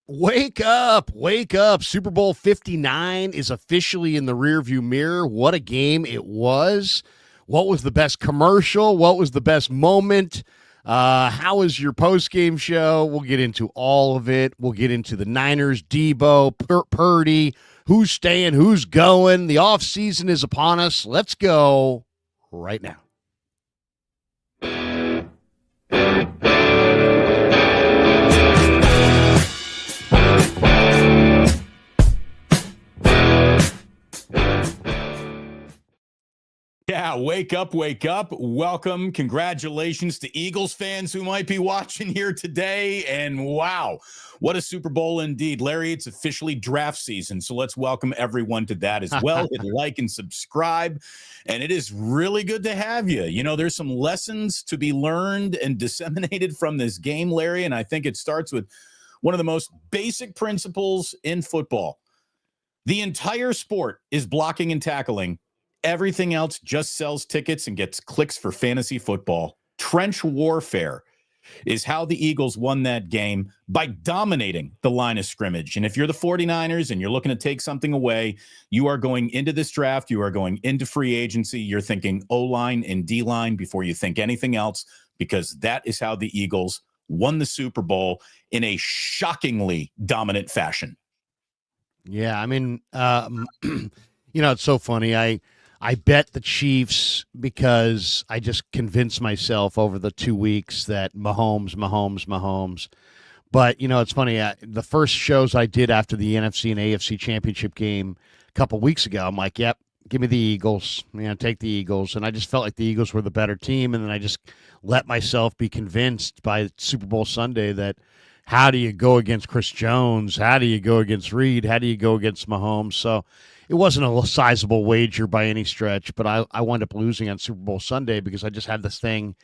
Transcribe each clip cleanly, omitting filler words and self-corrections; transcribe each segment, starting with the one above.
Wake up, wake up. Super Bowl 59 is officially in the rearview mirror. What a game it was. What was the best commercial? What was the best moment? How was your post-game show? We'll get into all of it. We'll get into the Niners, Deebo, Purdy, who's staying, who's going. The offseason is upon us. Let's go right now. Yeah, wake up, wake up. Welcome. Congratulations to Eagles fans who might be watching here today. And wow, what a Super Bowl indeed. Larry, it's officially draft season. So let's welcome everyone to that as well. Hit like and subscribe. And it is really good to have you. You know, there's some lessons to be learned and disseminated from this game, Larry. And I think it starts with one of the most basic principles in football. The entire sport is blocking and tackling. Everything else just sells tickets and gets clicks for fantasy football. Trench warfare is how the Eagles won that game by dominating the line of scrimmage. And if you're the 49ers and you're looking to take something away, you are going into this draft, you are going into free agency, you're thinking O-line and D-line before you think anything else, because that is how the Eagles won the Super Bowl in a shockingly dominant fashion. Yeah, I mean, it's so funny. I bet the Chiefs because I just convinced myself over the 2 weeks that Mahomes. But, it's funny. The first shows I did after the NFC and AFC championship game a couple weeks ago, I'm like, yep, give me the Eagles. Take the Eagles. And I just felt like the Eagles were the better team. And then I just let myself be convinced by Super Bowl Sunday that how do you go against Chris Jones? How do you go against Reed? How do you go against Mahomes? So it wasn't a sizable wager by any stretch, but I wound up losing on Super Bowl Sunday because I just had this thing.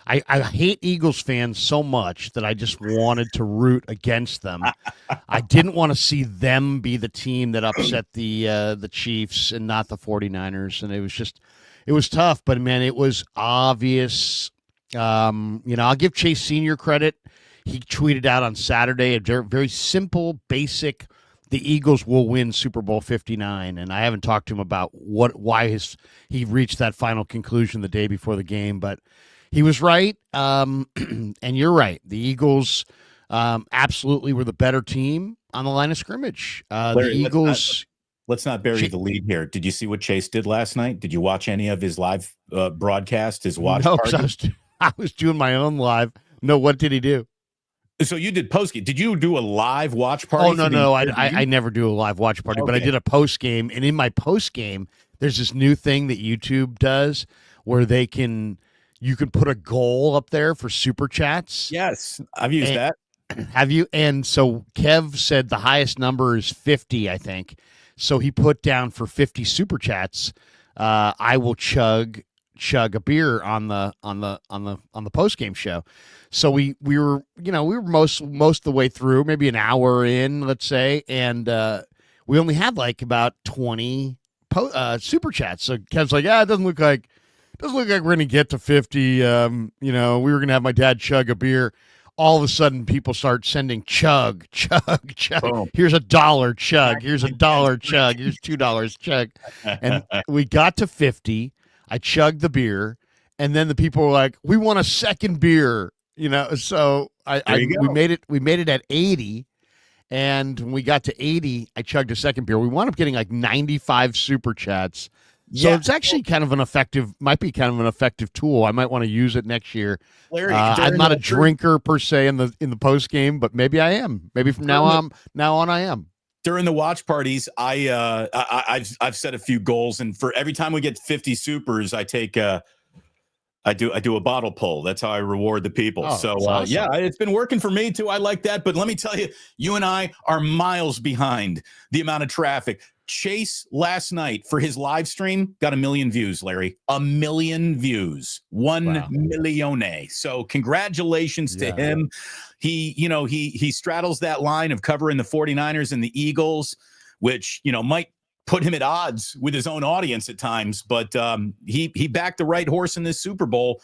I hate Eagles fans so much that I just wanted to root against them. I didn't want to see them be the team that upset the Chiefs and not the 49ers. And it was tough, but man, it was obvious. I'll give Chase Sr. credit. He tweeted out on Saturday a very simple, basic, the Eagles will win Super Bowl 59, and I haven't talked to him about why he reached that final conclusion the day before the game, but he was right, and you're right. The Eagles absolutely were the better team on the line of scrimmage. Larry, the Eagles. Let's not bury the lead here. Did you see what Chase did last night? Did you watch any of his live broadcast, his watch party? I was doing my own live. No, what did he do? So you did postgame. Did you do a live watch party? Oh, no. I never do a live watch party, but I did a postgame. And in my postgame, there's this new thing that YouTube does where you can put a goal up there for Superchats. Yes, I've used that. Have you? And so Kev said the highest number is 50, I think. So he put down for 50 Superchats, I will chug a beer on the postgame show. So we were most of the way through, maybe an hour in, let's say, and we only had like about 20 super chats. So Kev's like, it doesn't look like we're gonna get to 50. We were gonna have my dad chug a beer. All of a sudden, people start sending chug. Oh. Here's $1 chug. Here's $1 chug. Here's $2 chug. And we got to 50. I chugged the beer, and then the people were like, "We want a second beer." So we made it at 80, and when we got to 80, I chugged a second beer. We wound up getting like 95 super chats. So it's actually might be kind of an effective tool. I might want to use it next year. Larry, I'm not a drinker per se in the post game, but maybe I am. Maybe from now on I am. During the watch parties, I've set a few goals, and for every time we get 50 supers, I take I do a bottle pull. That's how I reward the people. So awesome. Yeah, it's been working for me too. I like that. But let me tell you, you and I are miles behind the amount of traffic. Chase last night for his live stream got 1 million views, Larry. 1 million views. 1 millione. So congratulations to him. He straddles that line of covering the 49ers and the Eagles, which, might put him at odds with his own audience at times, but he backed the right horse in this Super Bowl.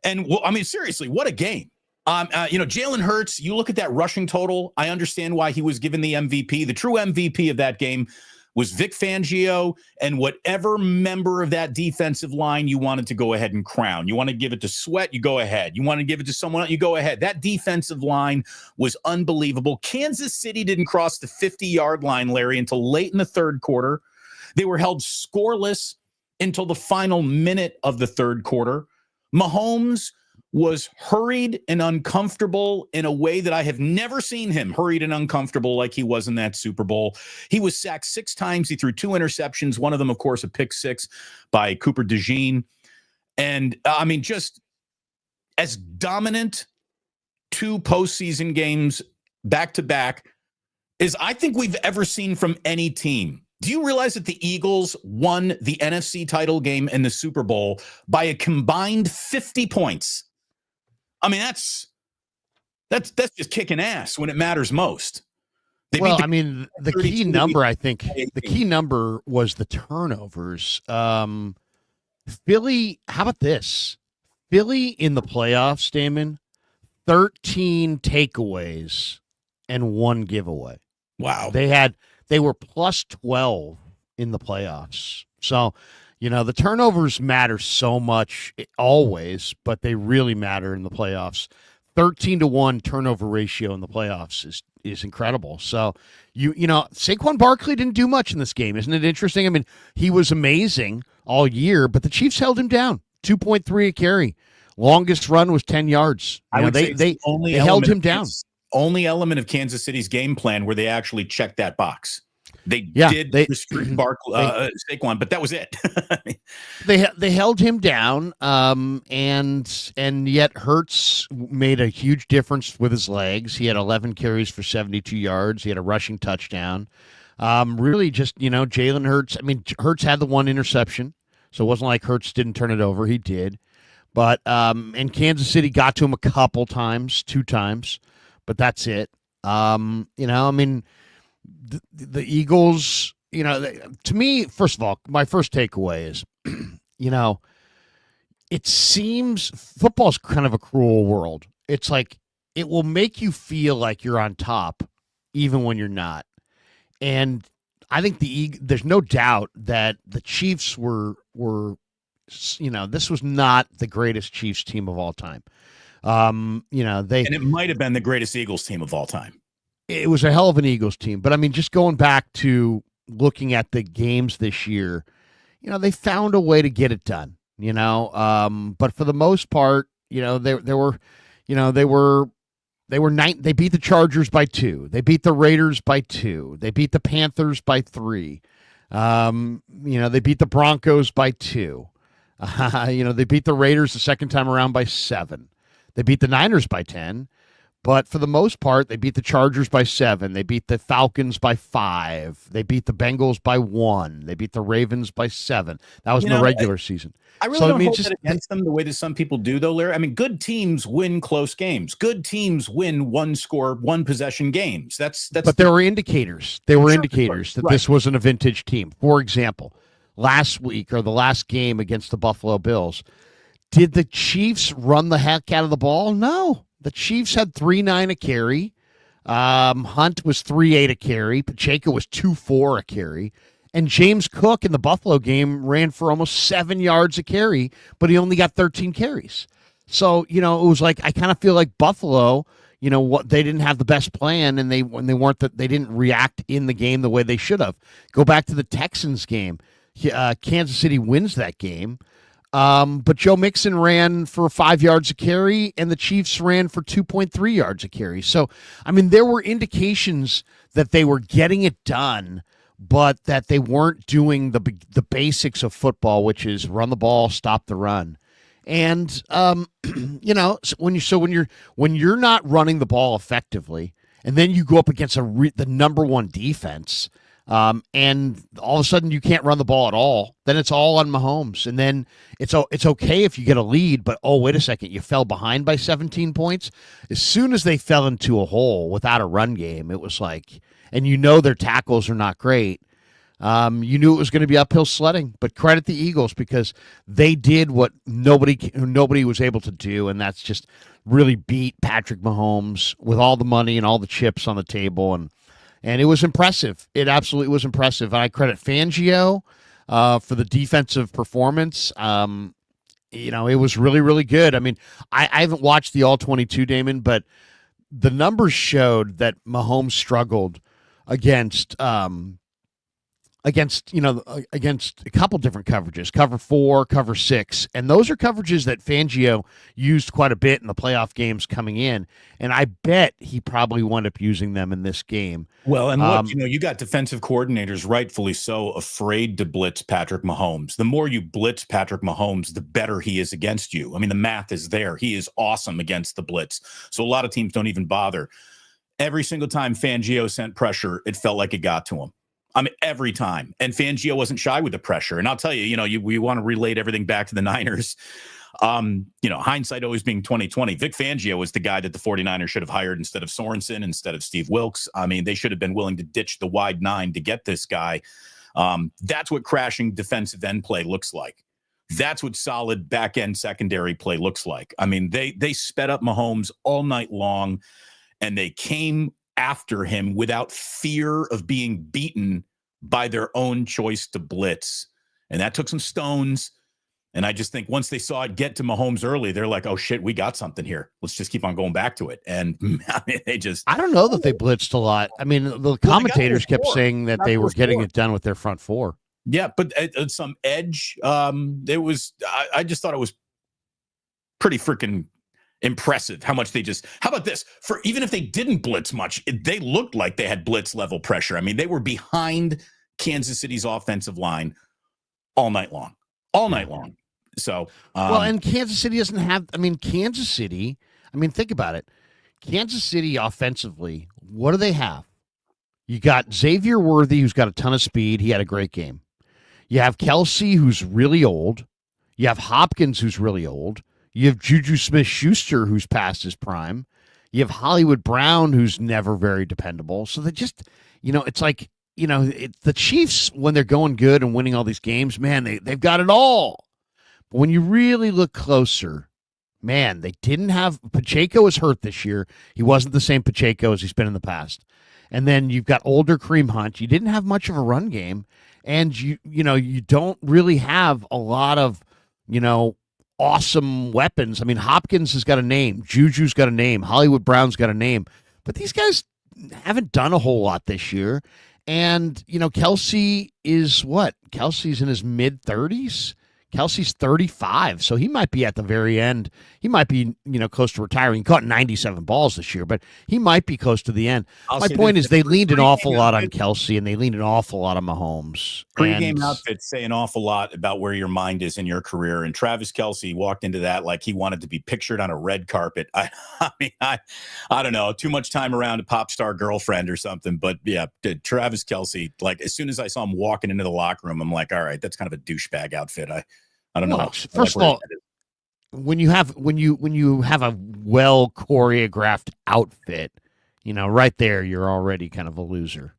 And seriously, what a game. Jalen Hurts, you look at that rushing total. I understand why he was given the MVP. The true MVP of that game was Vic Fangio and whatever member of that defensive line you wanted to go ahead and crown. You want to give it to Sweat, you go ahead. You want to give it to someone else, you go ahead. That defensive line was unbelievable. Kansas City didn't cross the 50-yard line, Larry, until late in the third quarter. They were held scoreless until the final minute of the third quarter. Mahomes was hurried and uncomfortable in a way that I have never seen him hurried and uncomfortable like he was in that Super Bowl. He was sacked 6 times. He threw 2 interceptions. One of them, of course, a pick 6 by Cooper DeJean. And just as dominant 2 postseason games back to back as I think we've ever seen from any team. Do you realize that the Eagles won the NFC title game and the Super Bowl by a combined 50 points? I mean, that's just kicking ass when it matters most. The key number, I think, the key number was the turnovers. Philly, how about this? Philly in the playoffs, Damon, 13 takeaways and 1 giveaway. Wow. They were plus 12 in the playoffs. So, the turnovers matter so much always, but they really matter in the playoffs. 13-1 turnover ratio in the playoffs is incredible. So, Saquon Barkley didn't do much in this game. Isn't it interesting? I mean, he was amazing all year, but the Chiefs held him down. 2.3 a carry. Longest run was 10 yards. They held him down. Only element of Kansas City's game plan where they actually checked that box. They did restrict Saquon, but that was it. They held him down, and yet Hurts made a huge difference with his legs. He had 11 carries for 72 yards. He had a rushing touchdown. Really, just Jalen Hurts. I mean, Hurts had the 1 interception, so it wasn't like Hurts didn't turn it over. He did, but and Kansas City got to him a couple times, 2 times, but that's it. The Eagles, to me, first of all, my first takeaway is, it seems football's kind of a cruel world. It's like it will make you feel like you're on top even when you're not. And I think there's no doubt that the Chiefs were this was not the greatest Chiefs team of all time. And it might have been the greatest Eagles team of all time. It was a hell of an Eagles team. But, just going back to looking at the games this year, they found a way to get it done, But for the most part, they beat the Chargers by 2. They beat the Raiders by 2. They beat the Panthers by 3. They beat the Broncos by 2. They beat the Raiders the second time around by 7. They beat the Niners by 10. But for the most part, they beat the Chargers by 7. They beat the Falcons by 5. They beat the Bengals by 1. They beat the Ravens by 7. That was in the regular season. I really don't hold that against them the way that some people do, though, Larry. I mean, good teams win close games. Good teams win 1-score, 1-possession games. But there were indicators. There were indicators that this wasn't a vintage team. For example, last week or the last game against the Buffalo Bills, did the Chiefs run the heck out of the ball? No. The Chiefs had 3.9 a carry. Hunt was 3.8 a carry. Pacheco was 2.4 a carry. And James Cook in the Buffalo game ran for almost 7 yards a carry, but he only got 13 carries. So, it was like, I kind of feel like Buffalo, they didn't have the best plan, and they didn't react in the game the way they should have. Go back to the Texans game. Kansas City wins that game. But Joe Mixon ran for 5 yards a carry, and the Chiefs ran for 2.3 yards a carry. So, there were indications that they were getting it done, but that they weren't doing the basics of football, which is run the ball, stop the run. And when you're not running the ball effectively, and then you go up against the number 1 defense. And all of a sudden you can't run the ball at all, then it's all on Mahomes. And then it's okay if you get a lead, but wait a second, you fell behind by 17 points. As soon as they fell into a hole without a run game, it was like, and their tackles are not great. You knew it was going to be uphill sledding, but credit the Eagles because they did what nobody was able to do, and that's just really beat Patrick Mahomes with all the money and all the chips on the table, and it was impressive. It absolutely was impressive. And I credit Fangio for the defensive performance. It was really, really good. I mean, I haven't watched the All 22, Damon, but the numbers showed that Mahomes struggled against against a couple different coverages, cover 4, cover 6, and those are coverages that Fangio used quite a bit in the playoff games coming in, and I bet he probably wound up using them in this game. Well, and look, you got defensive coordinators, rightfully so, afraid to blitz Patrick Mahomes. The more you blitz Patrick Mahomes, the better he is against you. I mean, the math is there. He is awesome against the blitz. So a lot of teams don't even bother. Every single time Fangio sent pressure, it felt like it got to him. I mean, every time. And Fangio wasn't shy with the pressure. And I'll tell you, we want to relate everything back to the Niners. Hindsight always being 2020. Vic Fangio was the guy that the 49ers should have hired instead of Sorensen, instead of Steve Wilkes. I mean, they should have been willing to ditch the wide 9 to get this guy. That's what crashing defensive end play looks like. That's what solid back end secondary play looks like. I mean, they sped up Mahomes all night long, and they came after him without fear of being beaten by their own choice to blitz. And that took some stones. And I just think once they saw it get to Mahomes early, they're like, oh shit, we got something here. Let's just keep on going back to it. And I don't know that they blitzed a lot. I mean, the commentators kept saying that they were getting it done with their front 4. Yeah, but at some edge, I just thought it was pretty freaking impressive how much how about this? For even if they didn't blitz much, they looked like they had blitz level pressure. I mean, they were behind Kansas City's offensive line all night long. So, and Kansas City doesn't have, think about it. Kansas City offensively, what do they have? You got Xavier Worthy, who's got a ton of speed. He had a great game. You have Kelsey, who's really old. You have Hopkins, who's really old. You have Juju Smith-Schuster, who's past his prime. You have Hollywood Brown, who's never very dependable. So they just, it's like, the Chiefs, when they're going good and winning all these games, man, they've got it all. But when you really look closer, man, they didn't have – Pacheco was hurt this year. He wasn't the same Pacheco as he's been in the past. And then you've got older Kareem Hunt. You didn't have much of a run game. And, you don't really have a lot of, awesome weapons. I mean, Hopkins has got a name. Juju's got a name. Hollywood Brown's got a name. But these guys haven't done a whole lot this year. And, Kelsey is what? Kelsey's in his mid-30s. Kelsey's 35, so he might be at the very end. He might be, close to retiring. He caught 97 balls this year, but he might be close to the end. My point is they leaned an awful lot on Kelsey, and they leaned an awful lot on Mahomes. Pre-game outfits say an awful lot about where your mind is in your career, and Travis Kelsey walked into that like he wanted to be pictured on a red carpet. I don't know, too much time around a pop star girlfriend or something, but yeah, Travis Kelsey, like as soon as I saw him walking into the locker room, I'm like, all right, that's kind of a douchebag outfit. I don't know. First of all, when you have a well choreographed outfit, right there, you're already kind of a loser.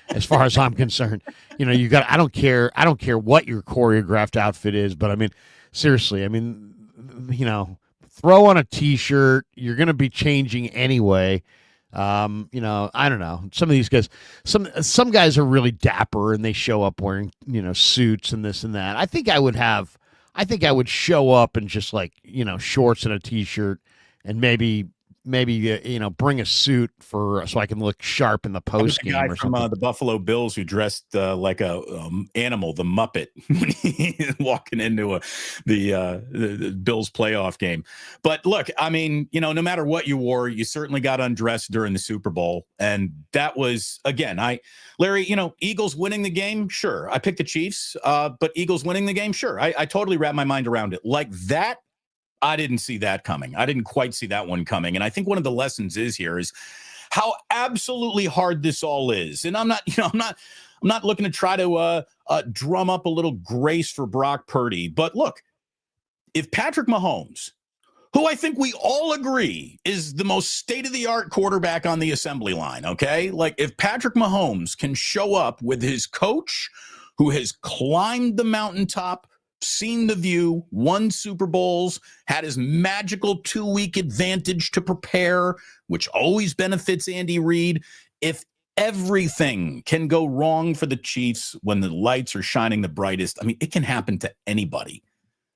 As far as I'm concerned, you got. I don't care what your choreographed outfit is, but I mean, seriously, throw on a t-shirt. You're going to be changing anyway. I don't know. Some of these guys, some guys are really dapper and they show up wearing, suits and this and that. I think I would show up in just like, shorts and a t-shirt and maybe bring a suit so I can look sharp in the post game or something. From the Buffalo Bills who dressed like a animal, the Muppet, when he's walking into the Bills playoff game. But look, I mean, no matter what you wore, you certainly got undressed during the Super Bowl, and that was again, Larry, Eagles winning the game, sure. I picked the Chiefs, but Eagles winning the game, sure. I totally wrapped my mind around it like that. I didn't see that coming. I didn't quite see that one coming. And I think one of the lessons is how absolutely hard this all is. And I'm not looking to try to drum up a little grace for Brock Purdy. But look, if Patrick Mahomes, who I think we all agree is the most state-of-the-art quarterback on the assembly line, okay? Like if Patrick Mahomes can show up with his coach who has climbed the mountaintop seen the view, won Super Bowls, had his magical 2-week advantage to prepare, which always benefits Andy Reid. If everything can go wrong for the Chiefs when the lights are shining the brightest, I mean, it can happen to anybody.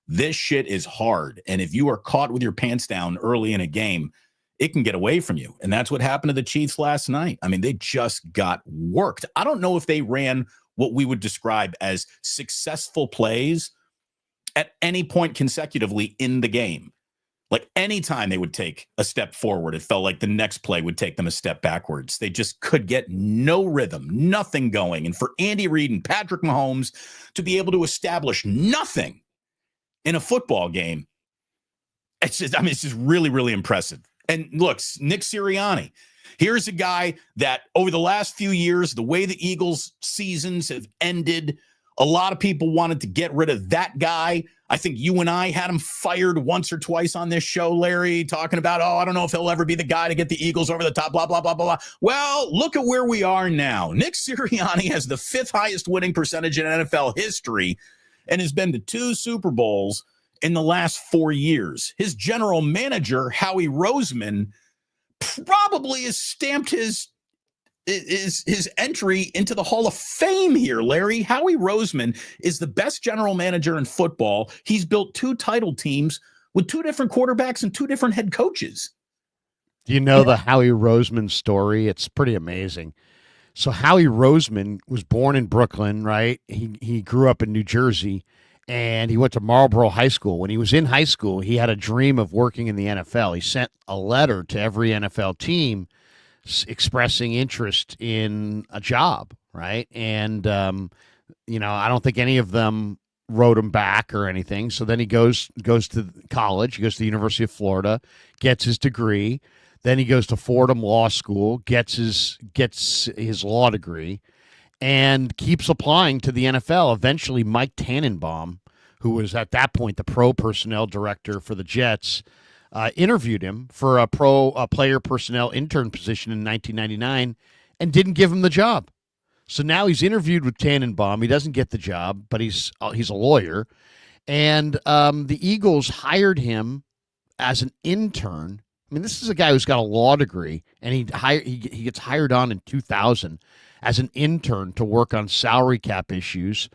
This shit is hard. And if you are caught with your pants down early in a game, it can get away from you. And that's what happened to the Chiefs last night. I mean, they just got worked. I don't know if they ran what we would describe as successful plays at any point consecutively in the game. Like anytime they would take a step forward, it felt like the next play would take them a step backwards. They just could get no rhythm, nothing going. And for Andy Reid and Patrick Mahomes to be able to establish nothing in a football game, it's just really, really impressive. And look, Nick Sirianni, here's a guy that over the last few years, the way the Eagles' seasons have ended, a lot of people wanted to get rid of that guy. I think you and I had him fired once or twice on this show, Larry, talking about, I don't know if he'll ever be the guy to get the Eagles over the top, blah, blah, blah, blah, blah. Well, look at where we are now. Nick Sirianni has the 5th highest winning percentage in NFL history and has been to 2 Super Bowls in the last 4 years. His general manager, Howie Roseman, probably has stamped his entry into the Hall of Fame here, Larry. Howie Roseman is the best general manager in football. He's built 2 title teams with 2 different quarterbacks and 2 different head coaches. Do you know the Howie Roseman story? It's pretty amazing. So Howie Roseman was born in Brooklyn, right? He grew up in New Jersey, and he went to Marlboro High School. When he was in high school, he had a dream of working in the NFL. He sent a letter to every NFL team expressing interest in a job, right? And, I don't think any of them wrote him back or anything. So then he goes to college. He goes to the University of Florida, gets his degree. Then he goes to Fordham Law School, gets his law degree, and keeps applying to the NFL. Eventually, Mike Tannenbaum, who was at that point the pro personnel director for the Jets, interviewed him for a player personnel intern position in 1999 and didn't give him the job. So now he's interviewed with Tannenbaum. He doesn't get the job, but he's a lawyer. And the Eagles hired him as an intern. I mean, this is a guy who's got a law degree, and he gets hired on in 2000 as an intern to work on salary cap issues.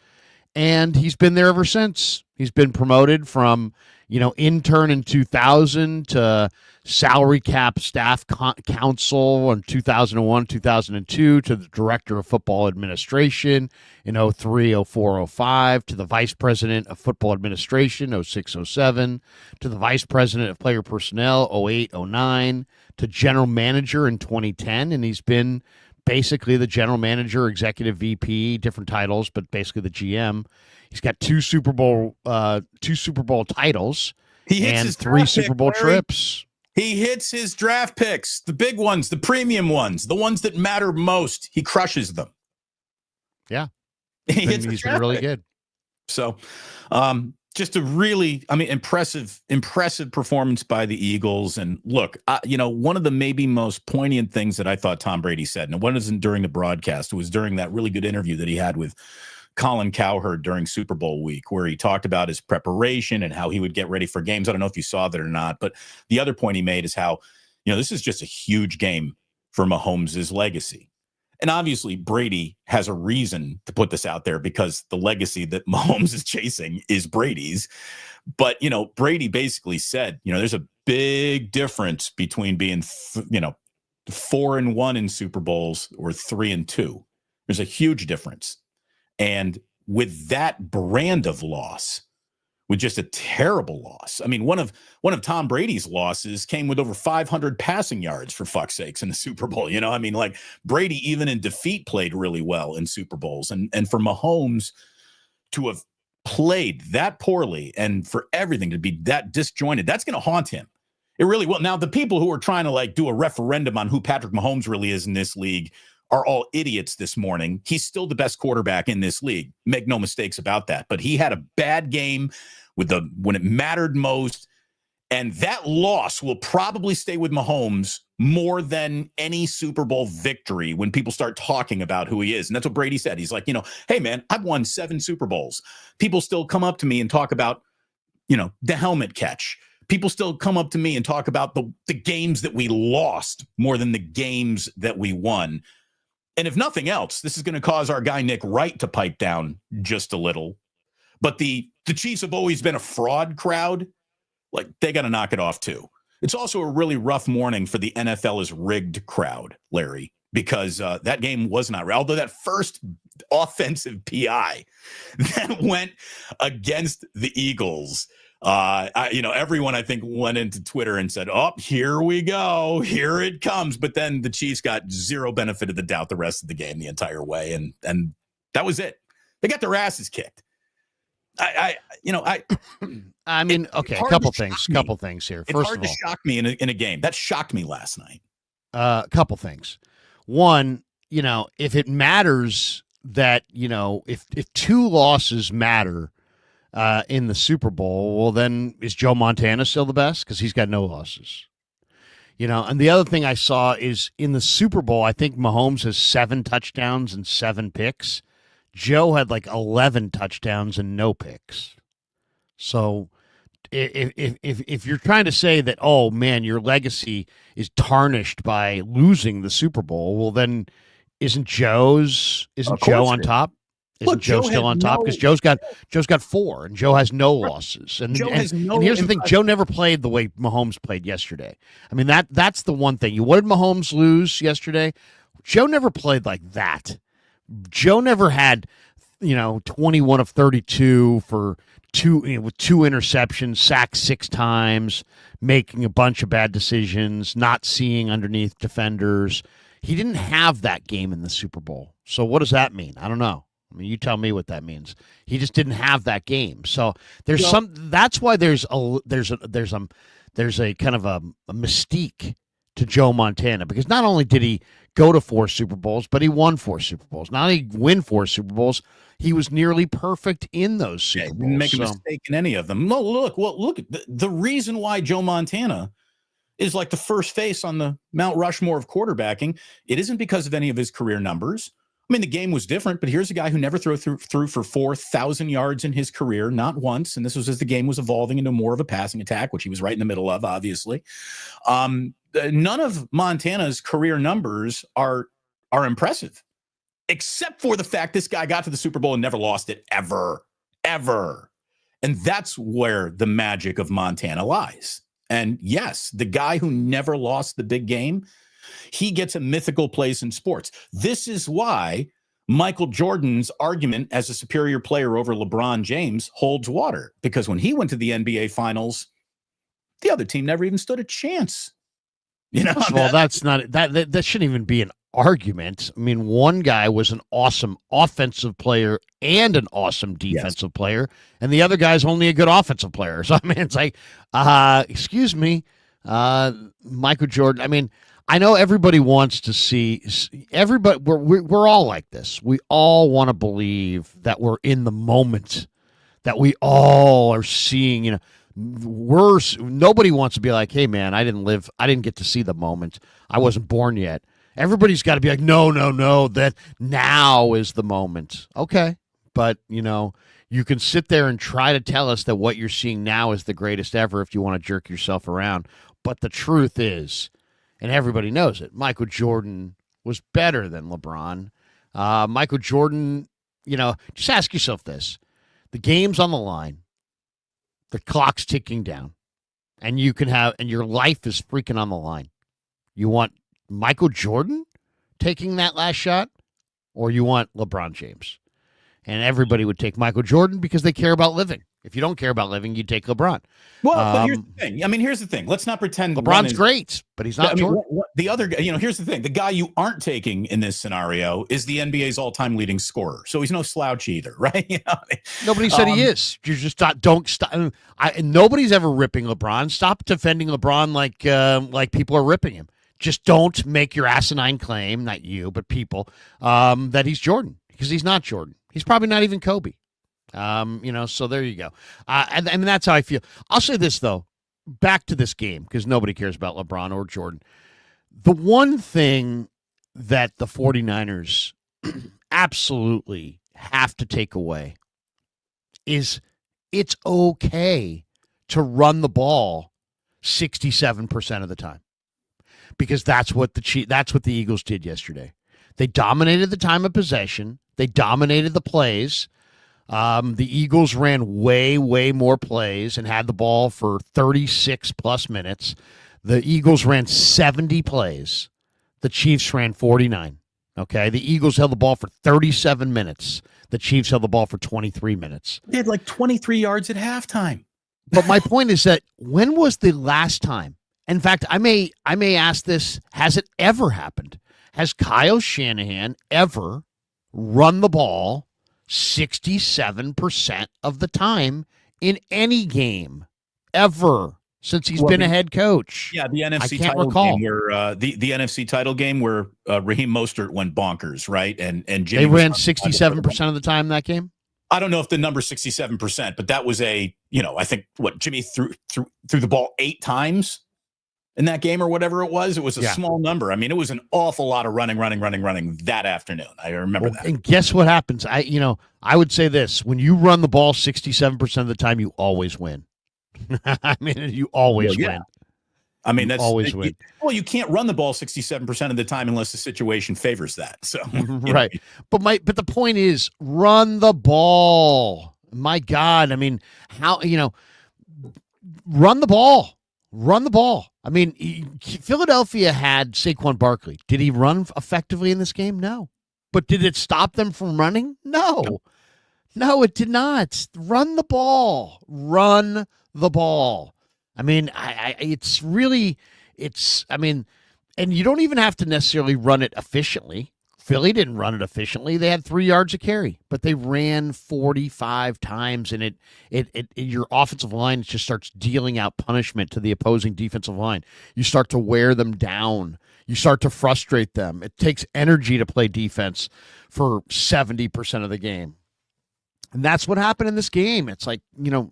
And he's been there ever since. He's been promoted from intern in 2000 to salary cap staff counsel in 2001, 2002, to the director of football administration in 03, 04, 05, to the vice president of football administration 06, 07, to the vice president of player personnel 08, 09, to general manager in 2010. And he's been basically the general manager, executive VP, different titles, but basically the GM. He's got 2 Super Bowl titles and 3 Super Bowl trips. He hits his draft picks, the big ones, the premium ones, the ones that matter most. He crushes them. Yeah, he's been really good. So, just a really, impressive performance by the Eagles. And look, one of the maybe most poignant things that I thought Tom Brady said, and it wasn't during the broadcast, it was during that really good interview that he had with Colin Cowherd during Super Bowl week, where he talked about his preparation and how he would get ready for games. I don't know if you saw that or not, but the other point he made is how, this is just a huge game for Mahomes' legacy. And obviously Brady has a reason to put this out there because the legacy that Mahomes is chasing is Brady's. But, Brady basically said, there's a big difference between being, 4-1 in Super Bowls or 3-2. There's a huge difference. And with that brand of loss, with just a terrible loss. I mean, one of Tom Brady's losses came with over 500 passing yards, for fuck's sakes, in the Super Bowl. Brady, even in defeat, played really well in Super Bowls. And for Mahomes to have played that poorly and for everything to be that disjointed, that's going to haunt him. It really will. Now, the people who are trying to do a referendum on who Patrick Mahomes really is in this league are all idiots this morning. He's still the best quarterback in this league. Make no mistakes about that. But he had a bad game when it mattered most. And that loss will probably stay with Mahomes more than any Super Bowl victory when people start talking about who he is. And that's what Brady said. He's like, hey, man, I've won 7 Super Bowls. People still come up to me and talk about, the helmet catch. People still come up to me and talk about the games that we lost more than the games that we won. And if nothing else, this is going to cause our guy Nick Wright to pipe down just a little. But the Chiefs have always been a fraud crowd. Like, they got to knock it off, too. It's also a really rough morning for the NFL is rigged crowd, Larry, because that game was not, although that first offensive PI that went against the Eagles, everyone, I think, went into Twitter and said, oh, here we go. Here it comes. But then the Chiefs got zero benefit of the doubt the rest of the game the entire way. And that was it. They got their asses kicked. I mean, okay, a couple things here. It's First hard of all, to shock me in a game. That shocked me last night. A couple things. One, if it matters that, if 2 losses matter in the Super Bowl, well, then is Joe Montana still the best? Because he's got no losses. And the other thing I saw is in the Super Bowl, I think Mahomes has 7 touchdowns and 7 picks. Joe had like 11 touchdowns and no picks. So if you're trying to say that, oh man, your legacy is tarnished by losing the Super Bowl, well then isn't Joe on top? Isn't Joe still on top? Because Joe's got 4 and Joe has no losses. And here's the thing, Joe never played the way Mahomes played yesterday. I mean, that's the one thing. What did Mahomes lose yesterday? Joe never played like that. Joe never had, 21 of 32 for 2 with 2 interceptions, sacked 6 times, making a bunch of bad decisions, not seeing underneath defenders. He didn't have that game in the Super Bowl. So what does that mean? I don't know. I mean, you tell me what that means. He just didn't have that game. So that's why there's a kind of a mystique to Joe Montana, because not only did he go to 4 Super Bowls, but he won 4 Super Bowls. Not only win 4 Super Bowls, he was nearly perfect in those Super Bowls. Didn't make a mistake in any of them. No, look, the reason why Joe Montana is like the first face on the Mount Rushmore of quarterbacking, it isn't because of any of his career numbers. I mean, the game was different, but here's a guy who never threw for 4,000 yards in his career, not once. And this was as the game was evolving into more of a passing attack, which he was right in the middle of, obviously. None of Montana's career numbers are impressive, except for the fact this guy got to the Super Bowl and never lost it ever. And that's where the magic of Montana lies. And yes, the guy who never lost the big game, he gets a mythical place in sports. This is why Michael Jordan's argument as a superior player over LeBron James holds water, because when he went to the NBA Finals, the other team never even stood a chance. First of all, that's not that shouldn't even be an argument. I mean, one guy was an awesome offensive player and an awesome defensive player, and the other guy's only a good offensive player. So I mean, it's like, excuse me, Michael Jordan. I mean, I know everybody wants to see everybody. We're all like this. We all want to believe that we're in the moment, that we all are seeing. Nobody wants to be like, hey man, I didn't get to see the moment. I wasn't born yet. Everybody's got to be like, no, that now is the moment. Okay. But you can sit there and try to tell us that what you're seeing now is the greatest ever if you want to jerk yourself around. But the truth is, and everybody knows it, Michael Jordan was better than LeBron. Michael Jordan, just ask yourself this. The game's on the line. The clock's ticking down, and your life is freaking on the line. You want Michael Jordan taking that last shot, or you want LeBron James? And everybody would take Michael Jordan because they care about living. If you don't care about living, you take LeBron. Well, but here's the thing. I mean, here's the thing. Let's not pretend LeBron's great, but he's not Jordan. The other guy, here's the thing. The guy you aren't taking in this scenario is the NBA's all-time leading scorer. So he's no slouch either, right? Nobody said he is. You just don't stop. Nobody's ever ripping LeBron. Stop defending LeBron like people are ripping him. Just don't make your asinine claim, not you, but people, that he's Jordan, because he's not Jordan. He's probably not even Kobe. So there you go. And that's how I feel. I'll say this, though. back to this game, because nobody cares about LeBron or Jordan. The one thing that the 49ers absolutely have to take away is it's okay to run the ball 67% of the time, because that's what the Eagles did yesterday. They dominated the time of possession. They dominated the plays. The Eagles ran way, way more plays and had the ball for 36 plus minutes. The Eagles ran 70 plays. The Chiefs ran 49. Okay. The Eagles held the ball for 37 minutes. The Chiefs held the ball for 23 minutes. They had like 23 yards at halftime. But my point is that when was the last time? In fact, I may ask this, has it ever happened? Has Kyle Shanahan ever run the ball 67% of the time in any game ever since he's been a head coach? Yeah, the NFC I can't title recall. game where the NFC title game where Raheem Mostert went bonkers, right? And Jimmy they ran 67% of the time in that game. I don't know if the number 67%, but that was I think Jimmy threw the ball 8 times in that game or whatever it was. It was a small number. I mean, it was an awful lot of running that afternoon. I remember that. And guess what happens? I would say this: when you run the ball 67% of the time, you always win. I mean, you always win. I mean, that's always win. You can't run the ball 67% of the time unless the situation favors that. So right. But the point is, run the ball. My God. I mean, run the ball. Run the ball. I mean, Philadelphia had Saquon Barkley. Did he run effectively in this game? No. But did it stop them from running? No. No, it did not. Run the ball. Run the ball. I mean, and you don't even have to necessarily run it efficiently. Philly didn't run it efficiently. They had 3 yards a carry, but they ran 45 times, and your offensive line just starts dealing out punishment to the opposing defensive line. You start to wear them down. You start to frustrate them. It takes energy to play defense for 70% of the game. And that's what happened in this game. It's like,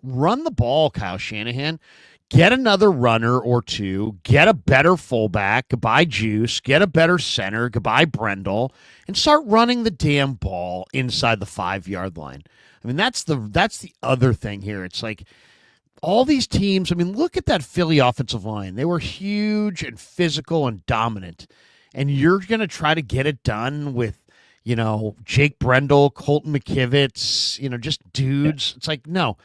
run the ball, Kyle Shanahan. Get another runner or two. Get a better fullback. Goodbye, Juice. Get a better center. Goodbye, Brendel. And start running the damn ball inside the 5-yard line. I mean, that's the other thing here. It's like all these teams, I mean, look at that Philly offensive line. They were huge and physical and dominant. And you're going to try to get it done with, Jake Brendel, Colton McKivitz, just dudes. It's like, no.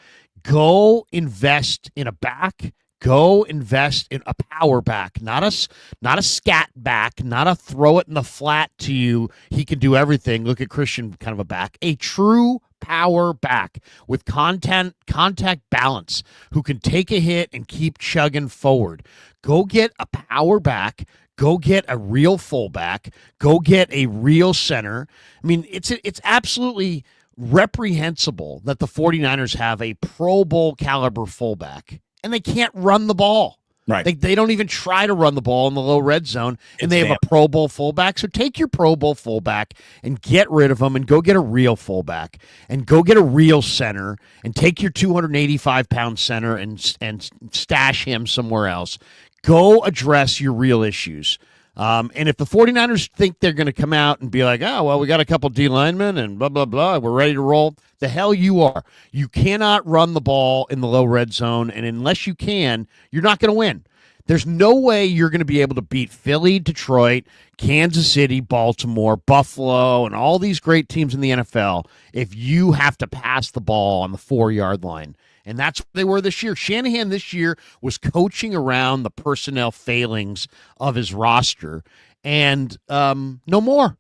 Go invest in a back. Go invest in a power back, not a scat back, not a throw it in the flat to you. He can do everything. Look at Christian, kind of a back. A true power back with contact balance who can take a hit and keep chugging forward. Go get a power back. Go get a real fullback. Go get a real center. I mean, it's absolutely reprehensible that the 49ers have a Pro Bowl caliber fullback and they can't run the ball. Right. They don't even try to run the ball in the low red zone, and they have a Pro Bowl fullback. So take your Pro Bowl fullback and get rid of him and go get a real fullback and go get a real center and take your 285-pound center and stash him somewhere else. Go address your real issues. And if the 49ers think they're going to come out and be like, oh, well, we got a couple D linemen and blah, blah, blah, we're ready to roll, the hell you are. You cannot run the ball in the low red zone, and unless you can, you're not going to win. There's no way you're going to be able to beat Philly, Detroit, Kansas City, Baltimore, Buffalo, and all these great teams in the NFL if you have to pass the ball on the 4-yard line. And that's what they were this year. Shanahan this year was coaching around the personnel failings of his roster. And no more.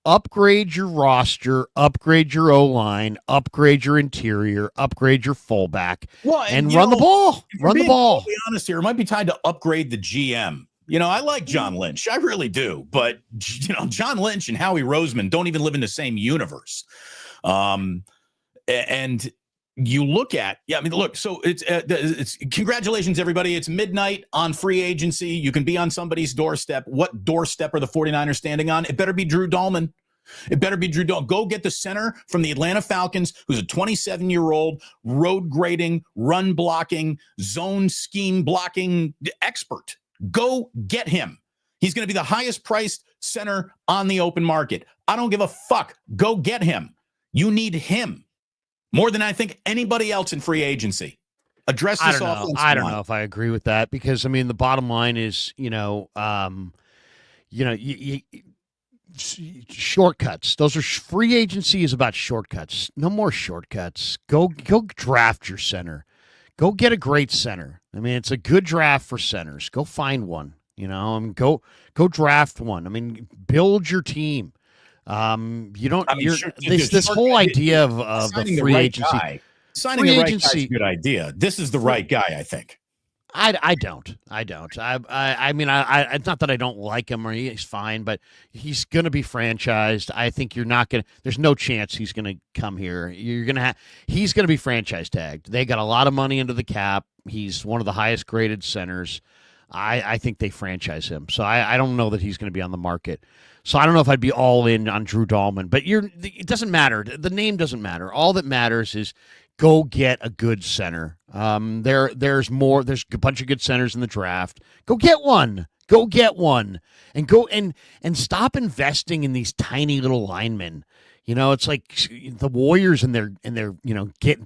Upgrade your roster, upgrade your O-line, upgrade your interior, upgrade your fullback, and run the ball. Run the ball. To be honest here, it might be time to upgrade the GM. I like John Lynch. I really do. But, John Lynch and Howie Roseman don't even live in the same universe. And you look at, so it's congratulations, everybody. It's midnight on free agency. You can be on somebody's doorstep. What doorstep are the 49ers standing on? It better be Drew Dahlman. It better be Drew Dalman. Go get the center from the Atlanta Falcons, who's a 27-year-old road grading, run blocking, zone scheme blocking expert. Go get him. He's going to be the highest priced center on the open market. I don't give a fuck. Go get him. You need him more than I think anybody else in free agency. Address this offense. I don't know if I agree with that, because I mean the bottom line is, shortcuts. Those are free agency is about shortcuts. No more shortcuts. Go draft your center. Go get a great center. I mean, it's a good draft for centers. Go find one. Go draft one. I mean, build your team. You don't. This whole idea of the free agency. Signing the right guy is a good idea. This is the right guy, I think. I don't. I mean, it's not that I don't like him or he's fine, but he's going to be franchised. I think you're not going to, there's no chance he's going to come here. He's going to be franchise tagged. They got a lot of money into the cap. He's one of the highest graded centers. I think they franchise him. So I don't know that he's going to be on the market. So I don't know if I'd be all in on Drew Dalman, but it doesn't matter. The name doesn't matter. All that matters is go get a good center. There's a bunch of good centers in the draft. Go get one. And go and stop investing in these tiny little linemen. It's like the Warriors and they're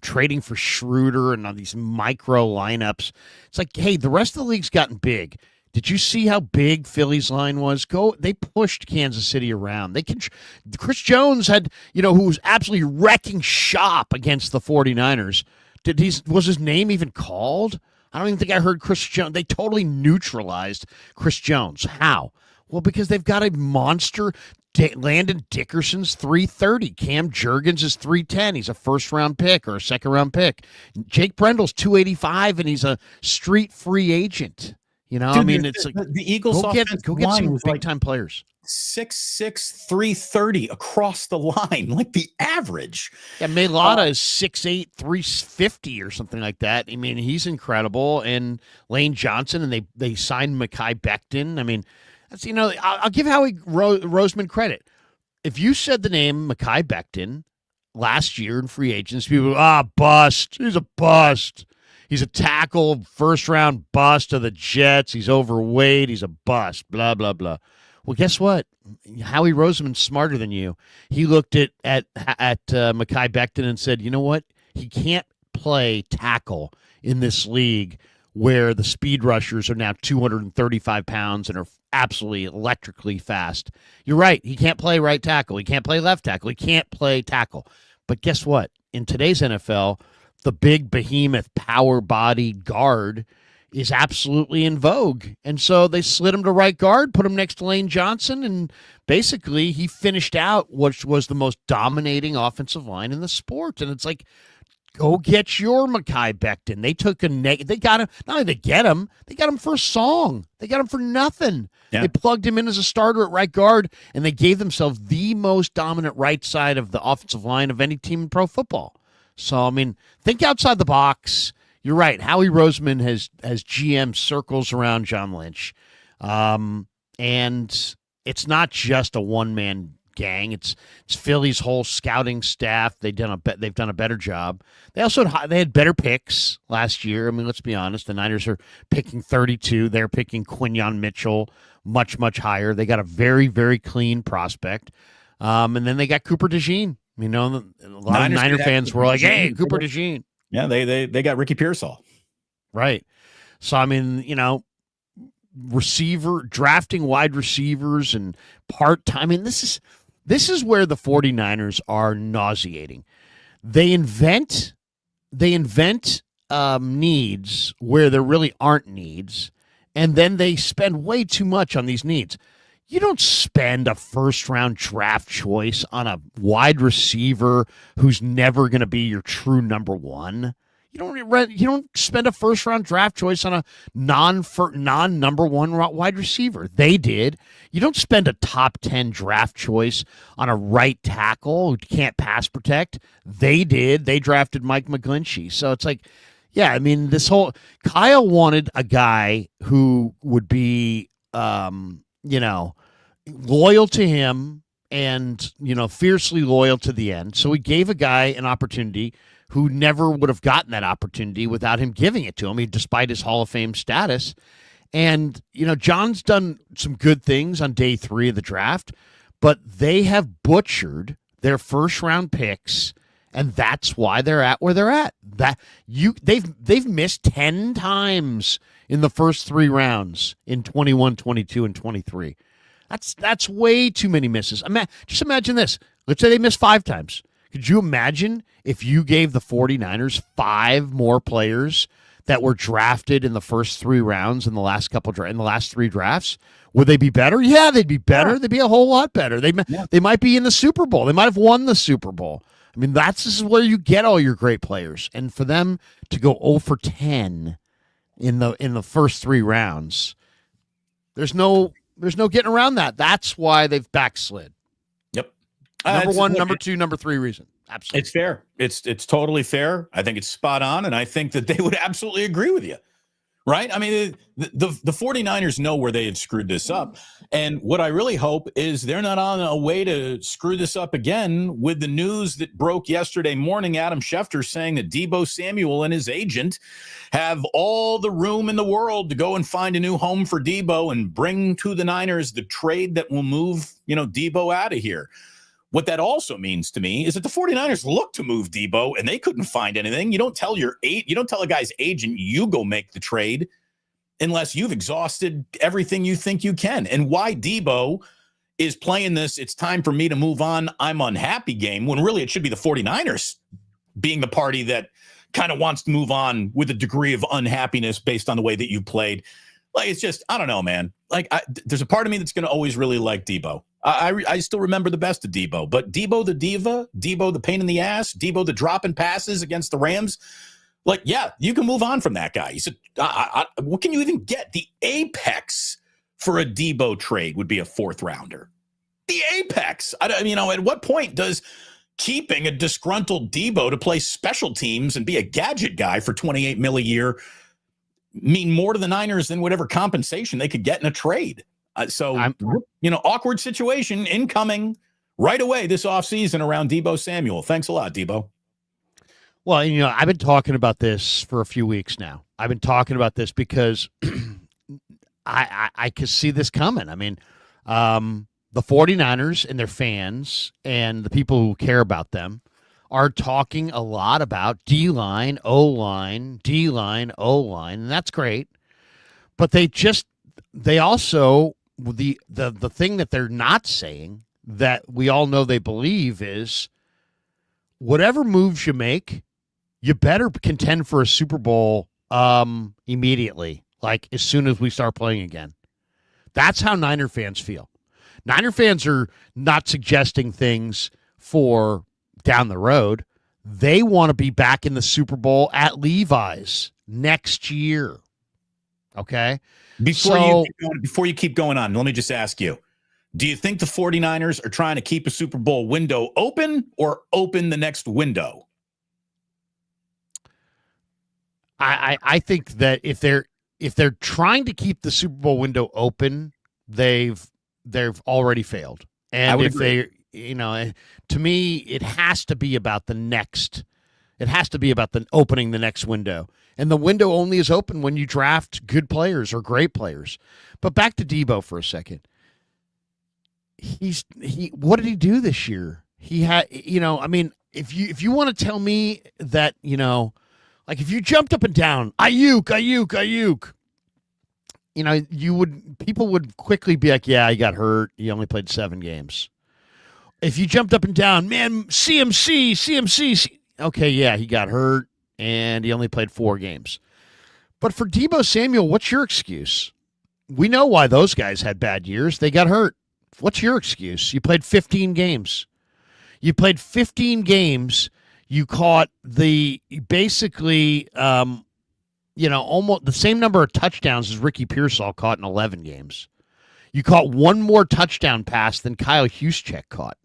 trading for Schroeder and all these micro lineups. It's like, hey, the rest of the league's gotten big. Did you see how big Philly's line was? They pushed Kansas City around. Chris Jones had, who was absolutely wrecking shop against the 49ers. Was his name even called? I don't even think I heard Chris Jones. They totally neutralized Chris Jones. How? Well, because they've got a monster. Landon Dickerson's 330. Cam Jurgens is 310. He's a first-round pick or a second-round pick. Jake Brendel's 285, and he's a street free agent. Dude, it's like the Eagles go get some big-time players. 6'6", 330 across the line, like the average. Yeah, Mailata is 6'8", 350 or something like that. I mean, he's incredible. And Lane Johnson, and they signed Mekhi Becton. I mean, that's I'll give Howie Roseman credit. If you said the name Mekhi Becton last year in free agents, people bust. He's a bust. He's a tackle, first-round bust of the Jets. He's overweight. He's a bust, blah, blah, blah. Well, guess what? Howie Roseman's smarter than you. He looked at Mekhi Becton and said, you know what? He can't play tackle in this league where the speed rushers are now 235 pounds and are absolutely electrically fast. You're right. He can't play right tackle. He can't play left tackle. He can't play tackle. But guess what? In today's NFL, the big behemoth power body guard is absolutely in vogue. And so they slid him to right guard, put him next to Lane Johnson, and basically he finished out what was the most dominating offensive line in the sport. And it's like, go get your Mekhi Becton. They took they got him. Not only they got him for a song. They got him for nothing. Yeah. They plugged him in as a starter at right guard, and they gave themselves the most dominant right side of the offensive line of any team in pro football. So, I mean, think outside the box. You're right. Howie Roseman has GM circles around John Lynch. And it's not just a one-man gang. It's Philly's whole scouting staff. They've done a better job. They also had better picks last year. I mean, let's be honest. The Niners are picking 32. They're picking Quinyon Mitchell much, much higher. They got a very, very clean prospect. And then they got Cooper DeJean. A lot of Niner fans were like, hey, Cooper DeJean. Yeah, they got Ricky Pearsall. Right. So, I mean, drafting wide receivers and part-time. I mean, this is where the 49ers are nauseating. They invent needs where there really aren't needs, and then they spend way too much on these needs. You don't spend a first-round draft choice on a wide receiver who's never going to be your true number one. You don't spend a first-round draft choice on a non-number one wide receiver. They did. You don't spend a top 10 draft choice on a right tackle who can't pass protect. They did. They drafted Mike McGlinchey. So it's like, yeah, I mean, Kyle wanted a guy who would be, loyal to him and, fiercely loyal to the end. So he gave a guy an opportunity who never would have gotten that opportunity without him giving it to him, despite his Hall of Fame status. And, John's done some good things on day 3 of the draft, but they have butchered their first-round picks, and that's why they're at where they're at. They've missed 10 times in the first 3 rounds in 21, 22, and 23. That's way too many misses. Just imagine this. Let's say they missed 5 times. Could you imagine if you gave the 49ers 5 more players that were drafted in the first 3 rounds in the last 3 drafts? Would they be better? Yeah, they'd be better. Yeah. They'd be a whole lot better. They might be in the Super Bowl. They might have won the Super Bowl. I mean, this is where you get all your great players. And for them to go 0 for 10 in the first 3 rounds, there's no getting around that. That's why they've backslid. Yep. Number 1, number 2, number 3 reason. Absolutely. It's fair. It's totally fair. I think it's spot on, and I think that they would absolutely agree with you. Right? I mean, the 49ers know where they had screwed this up. And what I really hope is they're not on a way to screw this up again with the news that broke yesterday morning. Adam Schefter saying that Deebo Samuel and his agent have all the room in the world to go and find a new home for Deebo and bring to the Niners the trade that will move, Deebo out of here. What that also means to me is that the 49ers look to move Deebo and they couldn't find anything. You don't tell a guy's agent, you go make the trade unless you've exhausted everything you think you can. And why Deebo is playing this, it's time for me to move on, I'm unhappy game, when really it should be the 49ers being the party that kind of wants to move on with a degree of unhappiness based on the way that you played. Like, it's just, I don't know, man. Like, there's a part of me that's going to always really like Deebo. I still remember the best of Deebo, but Deebo the diva, Deebo the pain in the ass, Deebo the dropping passes against the Rams. Like, yeah, you can move on from that guy. He said, what can you even get? The apex for a Deebo trade would be a 4th rounder. The apex. At what point does keeping a disgruntled Deebo to play special teams and be a gadget guy for $28 million a year mean more to the Niners than whatever compensation they could get in a trade? Awkward situation incoming right away this offseason around Deebo Samuel. Thanks a lot, Deebo. Well, I've been talking about this for a few weeks now. I've been talking about this because I could see this coming. I mean, the 49ers and their fans and the people who care about them are talking a lot about D-line, O-line, D-line, O-line, and that's great. But they also, the thing that they're not saying that we all know they believe is whatever moves you make, you better contend for a Super Bowl immediately, like as soon as we start playing again. That's how Niner fans feel. Niner fans are not suggesting things for down the road. They want to be back in the Super Bowl at Levi's next year. Okay? Before you keep going on, let me just ask you, do you think the 49ers are trying to keep a Super Bowl window open or open the next window? I think that if they're trying to keep the Super Bowl window open, they've already failed. And if agree. To me, it has to be about the next. It has to be about the opening the next window. And the window only is open when you draft good players or great players. But back to Deebo for a second. What did he do this year? He had, if you want to tell me that, like if you jumped up and down, Ayuk, people would quickly be like, yeah, he got hurt. He only played 7 games. If you jumped up and down, man, CMC, okay, yeah, he got hurt and he only played 4 games. But for Deebo Samuel, what's your excuse? We know why those guys had bad years. They got hurt. What's your excuse? You played 15 games. You caught almost the same number of touchdowns as Ricky Pearsall caught in 11 games. You caught 1 more touchdown pass than Kyle Juszczyk caught.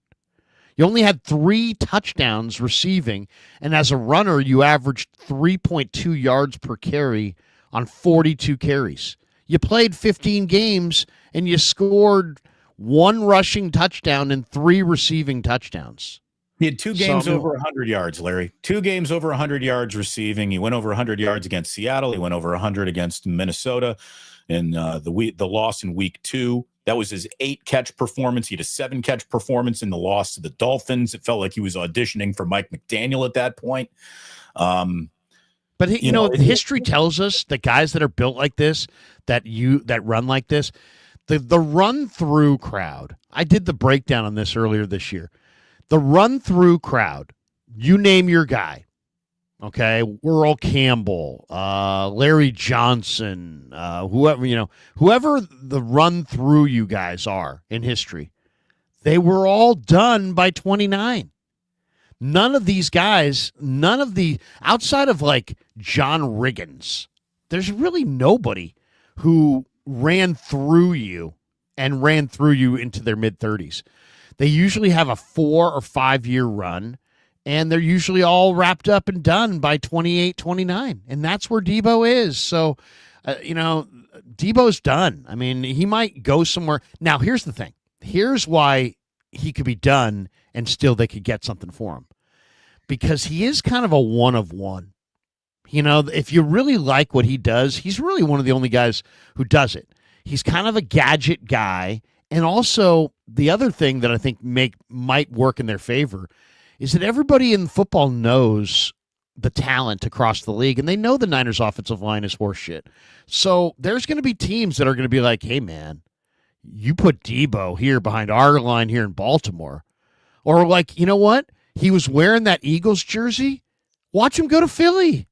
You only had 3 touchdowns receiving, and as a runner, you averaged 3.2 yards per carry on 42 carries. You played 15 games, and you scored 1 rushing touchdown and 3 receiving touchdowns. He had 2 games over 100 yards, Larry. 2 games over 100 yards receiving. He went over 100 yards against Seattle. He went over 100 against Minnesota in the loss in week 2. That was his 8-catch performance. He had a 7-catch performance in the loss to the Dolphins. It felt like he was auditioning for Mike McDaniel at that point. But history tells us that guys that are built like this, that run like this, the run through crowd. I did the breakdown on this earlier this year. The run through crowd. You name your guy. Okay, Earl Campbell, Larry Johnson, whoever the run through you guys are in history, they were all done by 29. None of these guys, outside of like John Riggins, there's really nobody who ran through you into their mid-30s. They usually have a 4 or 5 year run, and they're usually all wrapped up and done by 28, 29. And that's where Deebo is. So, Deebo's done. I mean, he might go somewhere. Now, here's the thing. Here's why he could be done and still they could get something for him. Because he is kind of a one of one. If you really like what he does, he's really one of the only guys who does it. He's kind of a gadget guy. And also, the other thing that I think might work in their favor is that everybody in football knows the talent across the league, and they know the Niners' offensive line is horseshit. So there's going to be teams that are going to be like, hey, man, you put Deebo here behind our line here in Baltimore. Or like, you know what? He was wearing that Eagles jersey. Watch him go to Philly.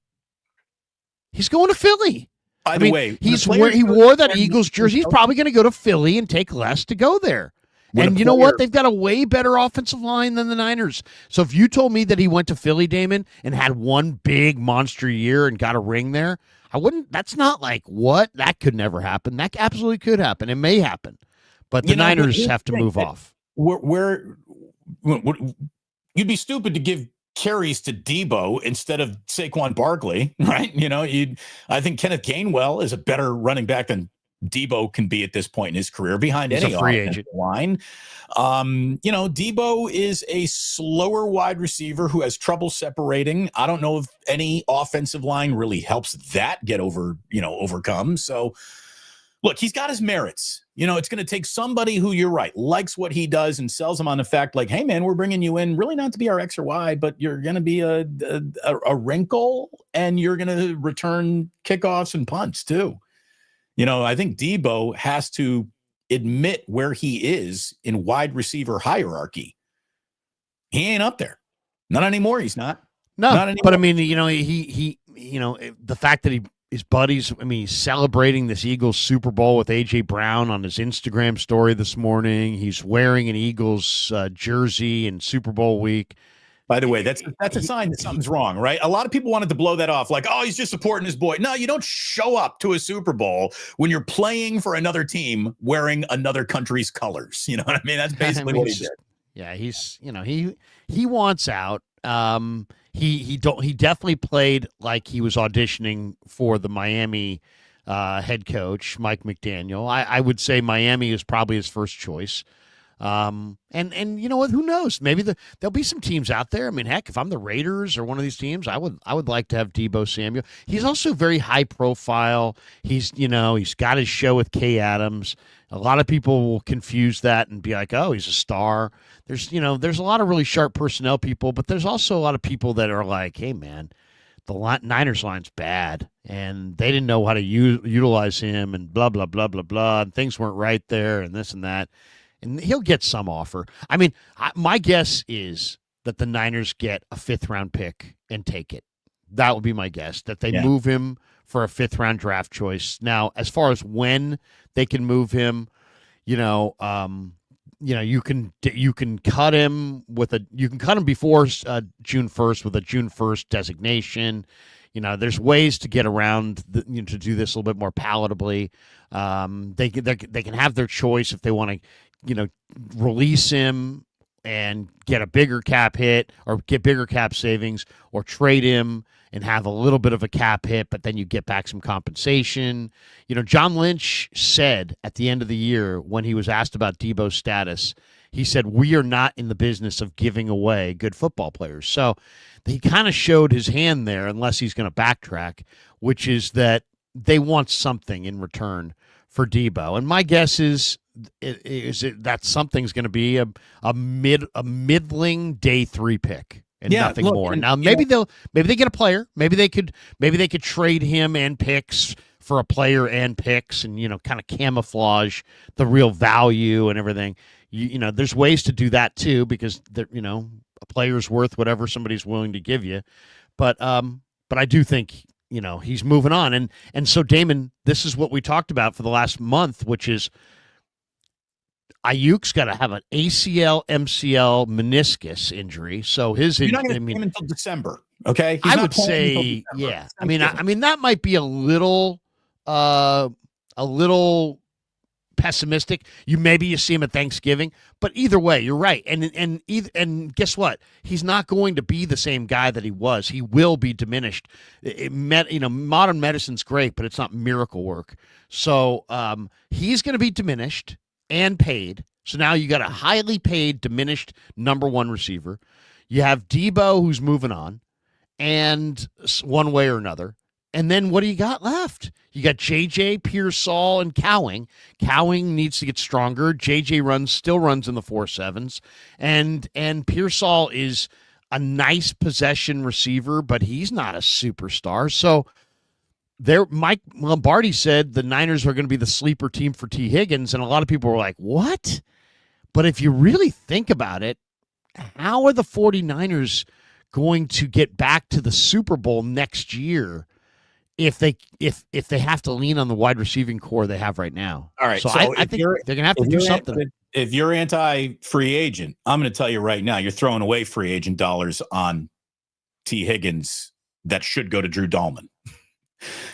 He's going to Philly. By the way, he wore that Eagles jersey. He's probably going to go to Philly and take less to go there. And you know what? They've got a way better offensive line than the Niners. So if you told me that he went to Philly, Damon, and had one big monster year and got a ring there, I wouldn't. That's not like what? That could never happen. That absolutely could happen. It may happen. But the Niners have to move off. You'd be stupid to give carries to Deebo instead of Saquon Barkley, right? I think Kenneth Gainwell is a better running back than Deebo can be at this point in his career behind any free agent line. Deebo is a slower wide receiver who has trouble separating. I don't know if any offensive line really helps that get overcome. So look, he's got his merits. It's going to take somebody who, you're right, likes what he does and sells him on the fact like, hey, man, we're bringing you in really not to be our X or Y, but you're going to be a wrinkle and you're going to return kickoffs and punts too. I think Deebo has to admit where he is in wide receiver hierarchy. He ain't up there. Not anymore. He's not. No, not anymore. But I mean, he the fact that his buddies, he's celebrating this Eagles Super Bowl with A.J. Brown on his Instagram story this morning. He's wearing an Eagles jersey in Super Bowl week. By the way, that's a sign that something's wrong, right? A lot of people wanted to blow that off like, oh, he's just supporting his boy. No, you don't show up to a Super Bowl when you're playing for another team wearing another country's colors. You know what I mean? That's basically what he did. Yeah, he wants out. He definitely played like he was auditioning for the Miami head coach, Mike McDaniel. I would say Miami is probably his first choice. And you know what? Who knows? Maybe there'll be some teams out there. I mean, heck, if I'm the Raiders or one of these teams, I would like to have Deebo Samuel. He's also very high profile. He's got his show with Kay Adams. A lot of people will confuse that and be like, oh, he's a star. There's a lot of really sharp personnel people, but there's also a lot of people that are like, hey, man, the Niners line's bad, and they didn't know how to utilize him, and blah, blah, blah, blah, blah, and things weren't right there, and this and that. And he'll get some offer. I mean, my guess is that the Niners get a 5th-round pick and take it. That would be my guess, that they move him for a 5th-round draft choice. Now, as far as when they can move him, you can cut him before June 1st with a June 1st designation. There's ways to get around to do this a little bit more palatably. They can have their choice if they want to, release him and get a bigger cap hit or get bigger cap savings, or trade him and have a little bit of a cap hit, but then you get back some compensation. John Lynch said at the end of the year when he was asked about Deebo's status, he said, we are not in the business of giving away good football players. So he kind of showed his hand there, unless he's going to backtrack, which is that they want something in return for Deebo. And my guess is that something's going to be a middling day 3 pick and nothing more. Now maybe they get a player. Maybe they could trade him and picks for a player and picks, and kind of camouflage the real value and everything. There's ways to do that too, because a player's worth whatever somebody's willing to give you. But I do think he's moving on, and so Damon, this is what we talked about for the last month, which is Ayuk's got to have an ACL, MCL, meniscus injury. So you're not going to see him until December. Okay, I would say, yeah. I mean that might be a little pessimistic. Maybe you see him at Thanksgiving, but either way, you're right. And guess what? He's not going to be the same guy that he was. He will be diminished. Modern medicine's great, but it's not miracle work. So he's going to be diminished and paid. So now you got a highly paid, diminished number 1 receiver. You have Deebo, who's moving on, and one way or another. And then what do you got left? You got JJ, Pearsall, and Cowing. Cowing needs to get stronger. JJ still runs in the 4.7s. And Pearsall is a nice possession receiver, but he's not a superstar. So Mike Lombardi said the Niners are going to be the sleeper team for T. Higgins, and a lot of people were like, what? But if you really think about it, how are the 49ers going to get back to the Super Bowl next year if they have to lean on the wide receiving core they have right now? All right, so I think they're going to have to do something. If you're anti-free agent, I'm going to tell you right now, you're throwing away free agent dollars on T. Higgins that should go to Drew Dahlman.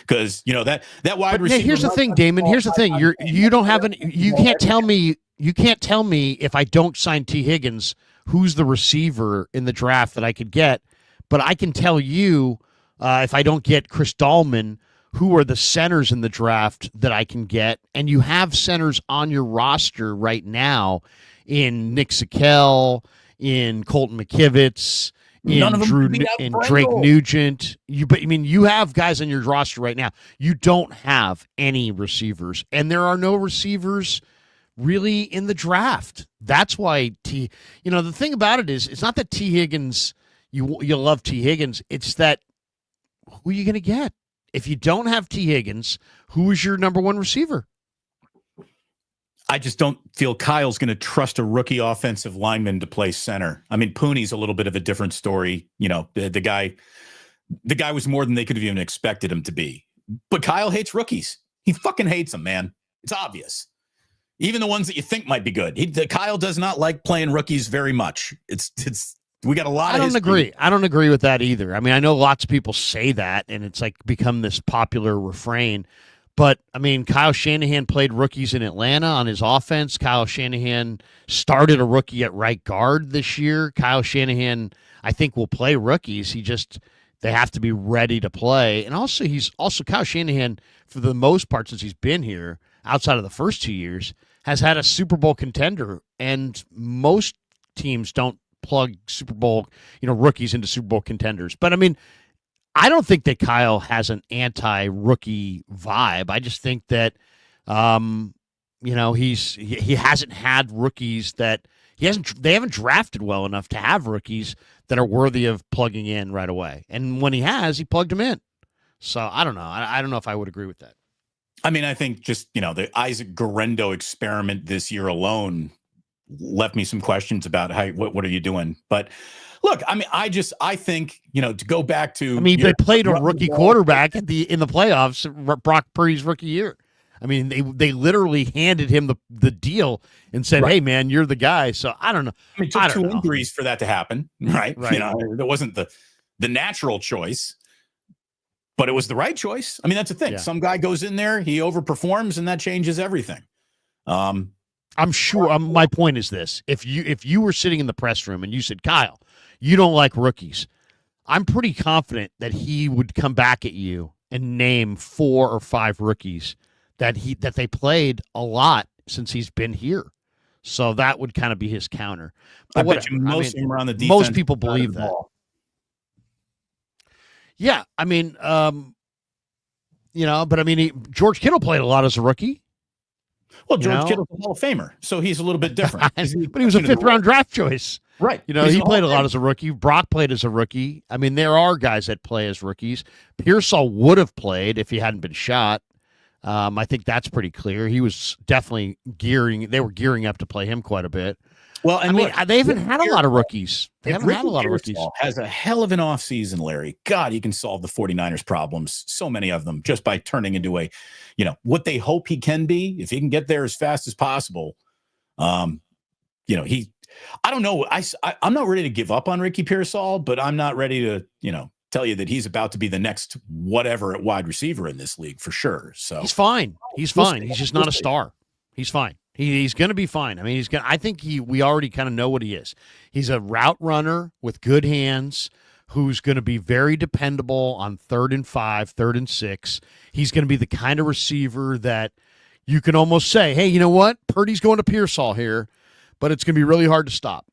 Because that wide receiver. Here's the thing, Damon. Here's the thing. You don't have any. You can't tell me. You can't tell me if I don't sign T. Higgins, who's the receiver in the draft that I could get. But I can tell you if I don't get Chris Dahlman, who are the centers in the draft that I can get. And you have centers on your roster right now in Nick Saquel, in Colton McKivitz, in Drake Nugent. You have guys on your roster right now. You don't have any receivers, and there are no receivers really in the draft. That's why the thing about it is, it's not that T. Higgins, you love T. Higgins. It's that who are you going to get? If you don't have T. Higgins, who is your number 1 receiver? I just don't feel Kyle's going to trust a rookie offensive lineman to play center. I mean, Pooney's a little bit of a different story. The guy was more than they could have even expected him to be. But Kyle hates rookies. He fucking hates them, man. It's obvious. Even the ones that you think might be good. Kyle does not like playing rookies very much. We got a lot. I don't agree. I don't agree with that either. I mean, I know lots of people say that, and it's like become this popular refrain. But, I mean, Kyle Shanahan played rookies in Atlanta on his offense. Kyle Shanahan started a rookie at right guard this year. Kyle Shanahan, I think, will play rookies. They have to be ready to play. And also, Kyle Shanahan, for the most part since he's been here, outside of the first 2 years, has had a Super Bowl contender. And most teams don't plug Super Bowl, rookies into Super Bowl contenders. But, I mean, I don't think that Kyle has an anti-rookie vibe. I just think that, he hasn't had rookies they haven't drafted well enough to have rookies that are worthy of plugging in right away. And when he has, he plugged them in. So I don't know. I don't know if I would agree with that. I mean, I think just, the Isaac Guerendo experiment this year alone left me some questions about what are you doing? But look, I mean, I think, to go back to. I mean, they played a rookie quarterback in the playoffs, Brock Purdy's rookie year. I mean, they literally handed him the deal and said, right. Hey, man, you're the guy. So I don't know. I mean, it took 2 injuries for that to happen, right? It wasn't the natural choice, but it was the right choice. I mean, that's the thing. Yeah. Some guy goes in there, he overperforms, and that changes everything. I'm sure. My point is this: if you were sitting in the press room and you said, Kyle, you don't like rookies, I'm pretty confident that he would come back at you and name 4 or 5 rookies that they played a lot since he's been here. So that would kind of be his counter. But I bet whatever. you most of them are on the defense. Most people believe that. Yeah, I mean, but I mean, George Kittle played a lot as a rookie. Well, George Kittle's a Hall of Famer, so he's a little bit different. But he was a 5th-round draft choice. Right. He played a lot as a rookie. Brock played as a rookie. I mean, there are guys that play as rookies. Pearsall would have played if he hadn't been shot. I think that's pretty clear. He was definitely they were gearing up to play him quite a bit. Well, and they haven't had a lot of rookies. They haven't had a lot of rookies. Has a hell of an offseason, Larry. God, he can solve the 49ers problems, so many of them, just by turning into a, what they hope he can be. If he can get there as fast as possible, I don't know. I'm not ready to give up on Ricky Pearsall, but I'm not ready to, tell you that he's about to be the next whatever at wide receiver in this league for sure. So he's fine. He's fine. He's just not a star. He's fine. He's going to be fine. I mean, I think we already kind of know what he is. He's a route runner with good hands who's going to be very dependable on 3rd and 5, 3rd and 6. He's going to be the kind of receiver that you can almost say, hey, you know what? Purdy's going to Pearsall here, but it's going to be really hard to stop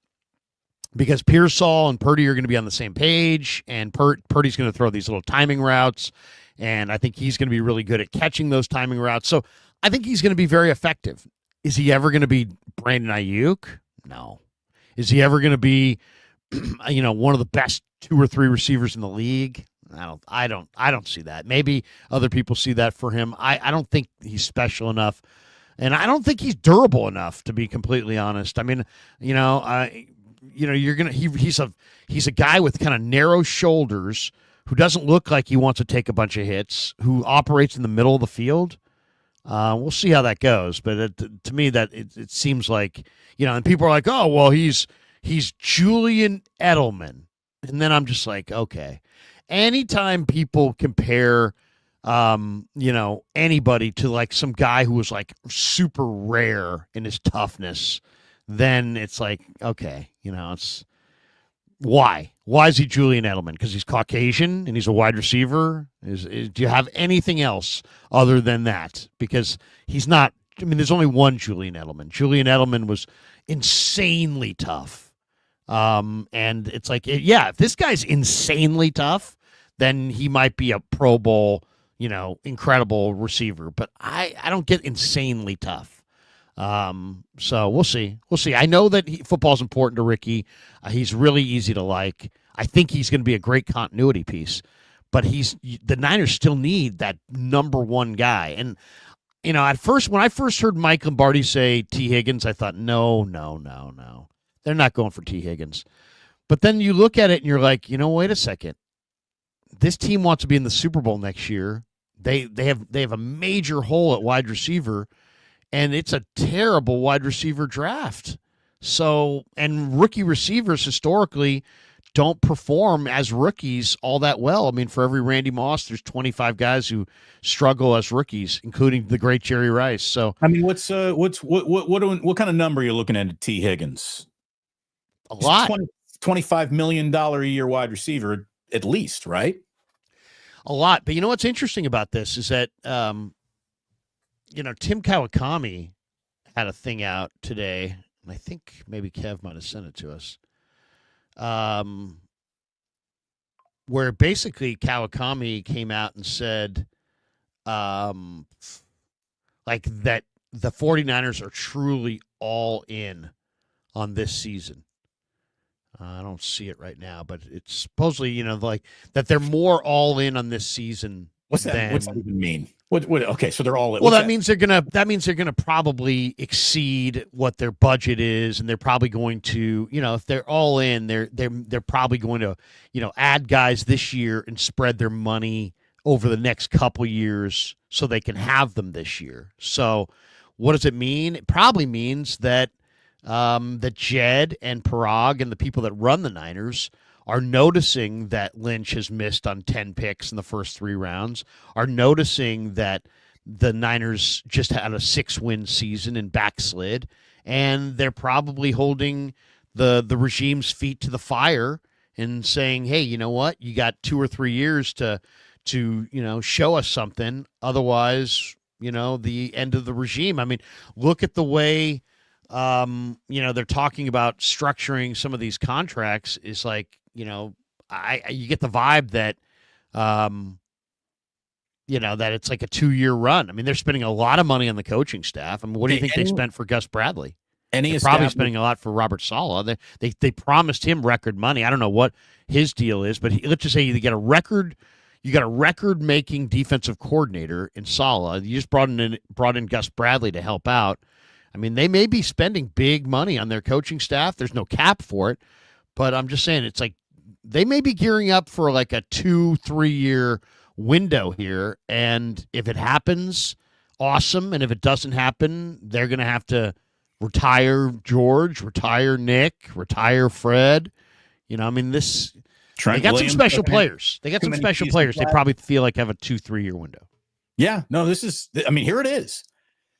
because Pearsall and Purdy are going to be on the same page, and Purdy's going to throw these little timing routes, and I think he's going to be really good at catching those timing routes. So I think he's going to be very effective. Is he ever going to be Brandon Ayuk? No. Is he ever going to be, one of the best 2 or 3 receivers in the league? I don't see that. Maybe other people see that for him. I don't think he's special enough, and I don't think he's durable enough, to be completely honest. I mean, he's a guy with kind of narrow shoulders who doesn't look like he wants to take a bunch of hits, who operates in the middle of the field. We'll see how that goes, but to me, that it seems like, and people are like, oh, well, he's Julian Edelman, and then I'm just like, okay. Anytime people compare, anybody to like some guy who was like super rare in his toughness, then it's like, okay, it's why is he Julian Edelman? Because he's Caucasian and he's a wide receiver. Do you have anything else other than that? Because he's not. I mean, there's only one Julian Edelman. Julian Edelman was insanely tough, and it's like, if this guy's insanely tough, then he might be a Pro Bowl, incredible receiver. But I don't get insanely tough. So we'll see. I know that football's important to Ricky. He's really easy to like. I think he's going to be a great continuity piece, but the Niners still need that number 1 guy. And, at first, when I first heard Mike Lombardi say T. Higgins, I thought, no. They're not going for T. Higgins. But then you look at it and you're like, wait a second. This team wants to be in the Super Bowl next year. They have a major hole at wide receiver. And it's a terrible wide receiver draft. So, and rookie receivers historically don't perform as rookies all that well. I mean, for every Randy Moss, there's 25 guys who struggle as rookies, including the great Jerry Rice. So, I mean, what kind of number are you looking at T. Higgins? A lot. $25 million a year wide receiver, at least, right? A lot. But what's interesting about this is that, Tim Kawakami had a thing out today, and I think maybe Kev might have sent it to us, where basically Kawakami came out and said that the 49ers are truly all in on this season. I don't see it right now, but it's supposedly, that they're more all in on this season. What's that even mean? Okay, so they're all in. Well, that means they're gonna probably exceed what their budget is, and they're probably going to, if they're all in, they're probably going to, add guys this year and spread their money over the next couple years so they can have them this year. So, what does it mean? It probably means that that Jed and Parag and the people that run the Niners are noticing that Lynch has missed on 10 picks in the first 3 rounds, are noticing that the Niners just had a 6-win season and backslid, and they're probably holding the regime's feet to the fire and saying, hey, you know what? You got 2 or 3 years to show us something. Otherwise, the end of the regime. I mean, look at the way they're talking about structuring some of these contracts is like, you get the vibe that that it's like a 2-year run. I mean, they're spending a lot of money on the coaching staff. I mean, what do you think they spent for Gus Bradley? They're probably spending a lot for Robert Saleh. They promised him record money. I don't know what his deal is, but let's just say you got a record making defensive coordinator in Saleh. You just brought in Gus Bradley to help out. I mean, they may be spending big money on their coaching staff. There's no cap for it, but I'm just saying it's like they may be gearing up for like a 2-3 year window here, and if it happens, awesome, and if it doesn't happen, they're going to have to retire George, retire Nick, retire Fred. I mean, they got some special players. They probably feel like have a 2-3 year window. Yeah, no, here it is.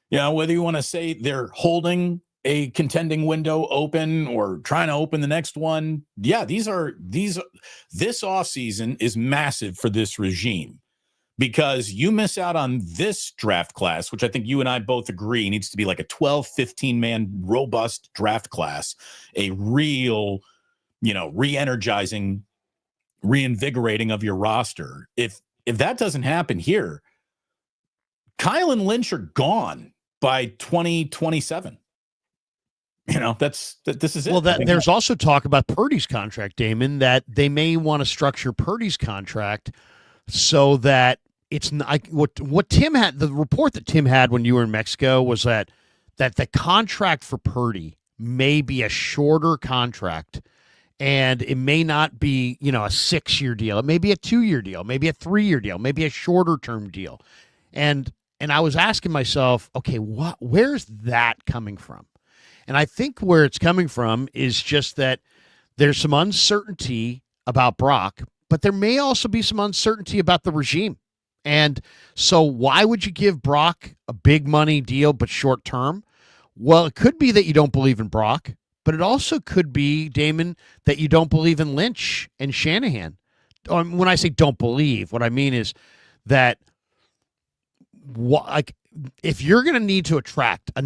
Whether you want to say they're holding a contending window open or trying to open the next one. Yeah, this offseason is massive for this regime because you miss out on this draft class, which I think you and I both agree needs to be like a 12, 15-man robust draft class, a real, re-energizing, reinvigorating of your roster. If that doesn't happen here, Kyle and Lynch are gone by 2027. This is it. Well, there's also talk about Purdy's contract, Damon, that they may want to structure Purdy's contract so that it's not what Tim had. The report that Tim had when you were in Mexico was that the contract for Purdy may be a shorter contract, and it may not be a 6-year deal. It may be a 2-year deal, maybe a 3-year deal, maybe a shorter term deal. And I was asking myself, okay, where's that coming from? And I think where it's coming from is just that there's some uncertainty about Brock, but there may also be some uncertainty about the regime. And so why would you give Brock a big money deal but short term? Well, it could be that you don't believe in Brock, but it also could be, Damon, that you don't believe in Lynch and Shanahan. When I say don't believe, what I mean is that if you're going to need to attract a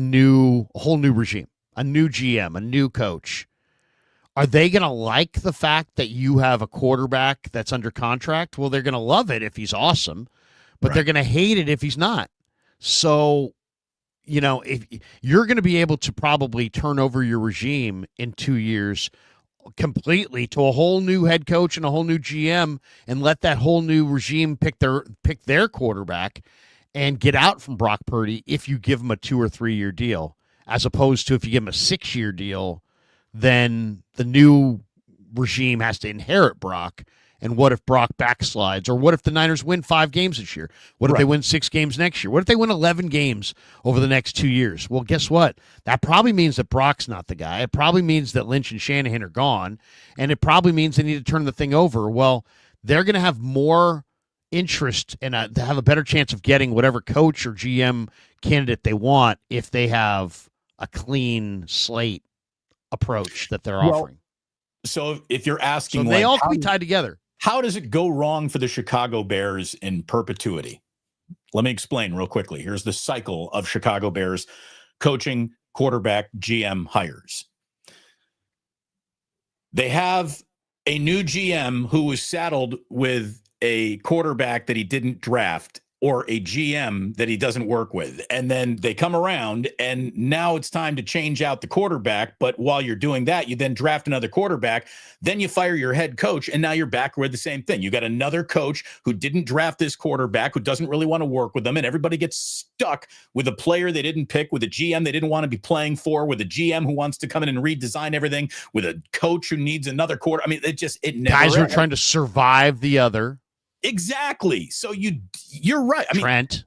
whole new regime, a new GM, a new coach, are they going to like the fact that you have a quarterback that's under contract? Well, they're going to love it if he's awesome, but they're going to hate it if he's not. So, if you're going to be able to probably turn over your regime in 2 years completely to a whole new head coach and a whole new GM and let that whole new regime pick their quarterback and get out from Brock Purdy if you give him a 2 or 3 year deal. As opposed to if you give him a 6-year deal, then the new regime has to inherit Brock. And what if Brock backslides? Or what if the Niners win 5 games this year? What if they win 6 games next year? What if they win 11 games over the next 2 years? Well, guess what? That probably means that Brock's not the guy. It probably means that Lynch and Shanahan are gone. And it probably means they need to turn the thing over. Well, they're going to have more interest and to have a better chance of getting whatever coach or GM candidate they want if they have a clean slate approach that they're offering. So if you're asking, they all can be tied together. How does it go wrong for the Chicago Bears in perpetuity? Let me explain real quickly. Here's the cycle of Chicago Bears coaching, quarterback, GM hires. They have a new GM who was saddled with a quarterback that he didn't draft or a GM that he doesn't work with. And then they come around and now it's time to change out the quarterback. But while you're doing that, you then draft another quarterback. Then you fire your head coach. And now you're back with the same thing. You got another coach who didn't draft this quarterback, who doesn't really want to work with them. And everybody gets stuck with a player they didn't pick, with a GM they didn't want to be playing for, with a GM who wants to come in and redesign everything, with a coach who needs another quarter. I mean, it never guys are trying to survive the other. Exactly. So you're right. I mean, Trent.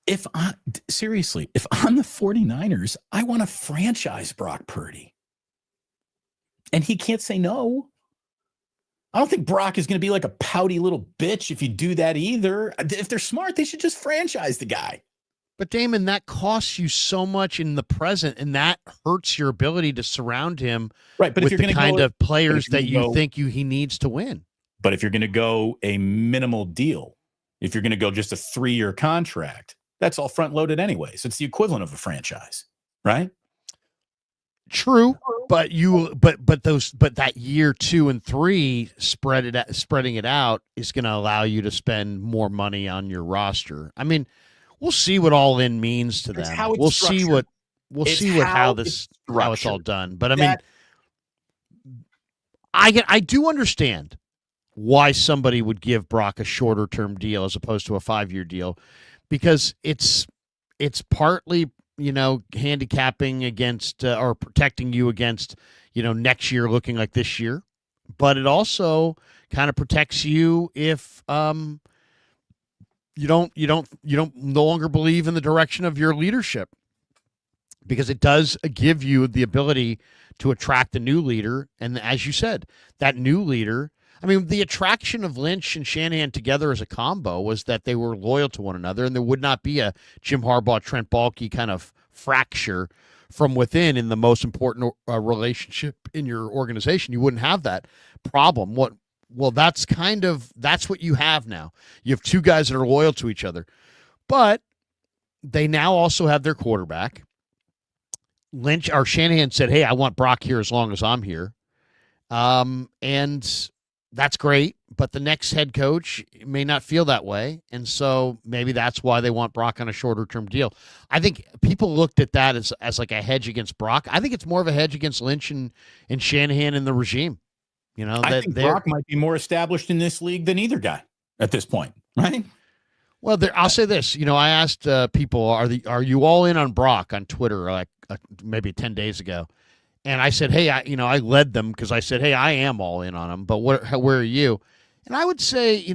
If I'm the 49ers, I want to franchise Brock Purdy. And he can't say no. I don't think Brock is going to be like a pouty little bitch if you do that either. If they're smart, they should just franchise the guy. But Damon, that costs you so much in the present, and that hurts your ability to surround him Right, but if with you're the going to kind go, of players you're that gonna you go, think he needs to win. but if you're going to go a minimal deal, if you're going to go just a 3-year contract, that's all front loaded anyways. It's the equivalent of a franchise, right? True, but that year 2 and 3 spreading it out is going to allow you to spend more money on your roster. I mean, we'll see what all in means to It's them. how it's We'll structured. see what how it's it's all done. But I mean, That- I do understand why somebody would give Brock a shorter term deal as opposed to a 5-year deal, because it's partly, handicapping against or protecting you against, next year looking like this year, but it also kind of protects you if you don't no longer believe in the direction of your leadership, because it does give you the ability to attract a new leader. And as you said, that new leader, I mean, the attraction of Lynch and Shanahan together as a combo was that they were loyal to one another, and there would not be a Jim Harbaugh, Trent Baalke kind of fracture from within in the most important relationship in your organization. You wouldn't have that problem. That's what you have now. You have two guys that are loyal to each other, but they now also have their quarterback. Lynch or Shanahan said, "Hey, I want Brock here as long as I'm here," and that's great. But the next head coach may not feel that way, and so maybe that's why they want Brock on a shorter term deal. I think people looked at that as like a hedge against Brock. I think it's more of a hedge against Lynch and Shanahan and the regime. I think Brock might be more established in this league than either guy at this point, right? Well, I'll say this. I asked people, are you all in on Brock on Twitter like maybe 10 days ago? And I said, hey, I led them because I said, hey, I am all in on him, but where are you? And I would say,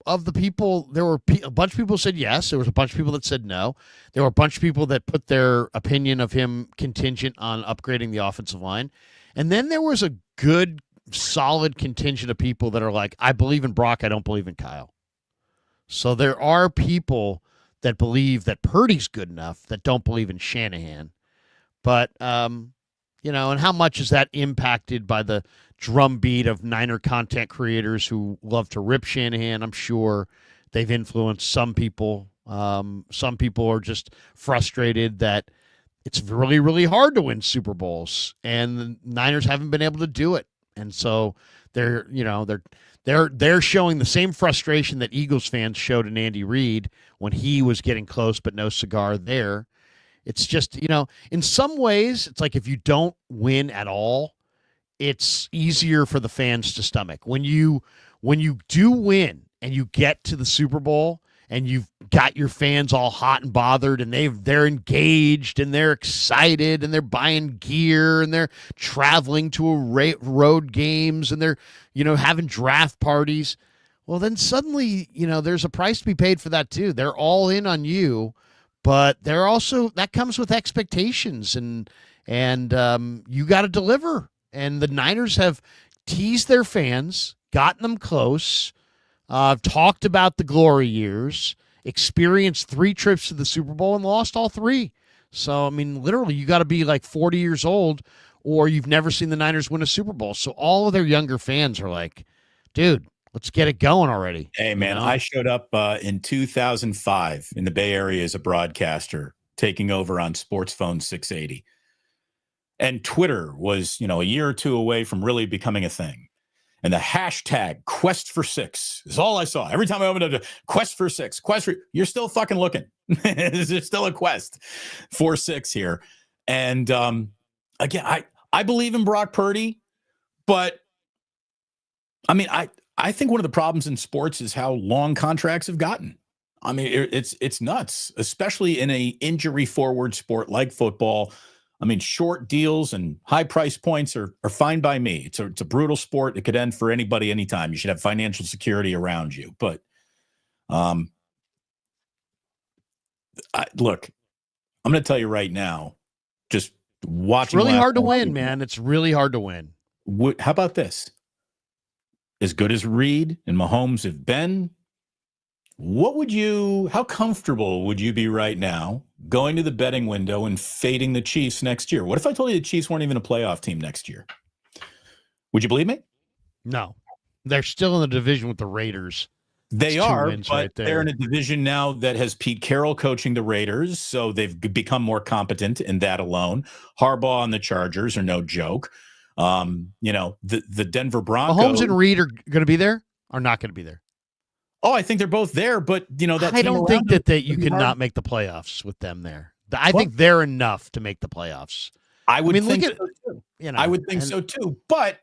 of the people, there were a bunch of people said yes. There was a bunch of people that said no. There were a bunch of people that put their opinion of him contingent on upgrading the offensive line. And then there was a good, solid contingent of people that are like, I believe in Brock. I don't believe in Kyle. So there are people that believe that Purdy's good enough that don't believe in Shanahan. But, and how much is that impacted by the drumbeat of Niner content creators who love to rip Shanahan? I'm sure they've influenced some people. Some people are just frustrated that it's really, really hard to win Super Bowls, and the Niners haven't been able to do it. And so they're showing the same frustration that Eagles fans showed in Andy Reid when he was getting close but no cigar there. It's just, in some ways, it's like if you don't win at all, it's easier for the fans to stomach. When you do win and you get to the Super Bowl and you've got your fans all hot and bothered and they're engaged and they're excited and they're buying gear and they're traveling to road games and they're, having draft parties. Well, then suddenly, there's a price to be paid for that too. They're all in on you, but they're also, that comes with expectations and you got to deliver. And the Niners have teased their fans, gotten them close, talked about the glory years, experienced 3 trips to the Super Bowl and lost all 3. So, I mean, literally, you got to be like 40 years old or you've never seen the Niners win a Super Bowl. So all of their younger fans are like, dude, let's get it going already. Hey, man, I showed up in 2005 in the Bay Area as a broadcaster, taking over on Sports Phone 680. And Twitter was, a year or 2 away from really becoming a thing. And the hashtag Quest for 6 is all I saw. Every time I opened up, Quest for 6, you're still fucking looking. There's still a quest for 6 here. And again, I believe in Brock Purdy, but I mean, I think one of the problems in sports is how long contracts have gotten. I mean, it's nuts, especially in a injury forward sport like football. I mean, short deals and high price points are fine by me. It's a brutal sport. It could end for anybody anytime. You should have financial security around you. But look, I'm going to tell you right now, just watching. It's really hard to win, man. It's really hard to win. How about this? As good as Reid and Mahomes have been, How comfortable would you be right now going to the betting window and fading the Chiefs next year? What if I told you the Chiefs weren't even a playoff team next year? Would you believe me? No. They're still in the division with the Raiders. They That's 2 are, wins but right there. they're in a division now that has Pete Carroll coaching the Raiders, so they've become more competent in that alone. Harbaugh and the Chargers are no joke. The Denver Broncos. Mahomes and Reed are going to be there or not going to be there? Oh, I think they're both there, but that I don't think that you can cannot make the playoffs with them there. I think they're enough to make the playoffs. I would think so too. I would think so too. But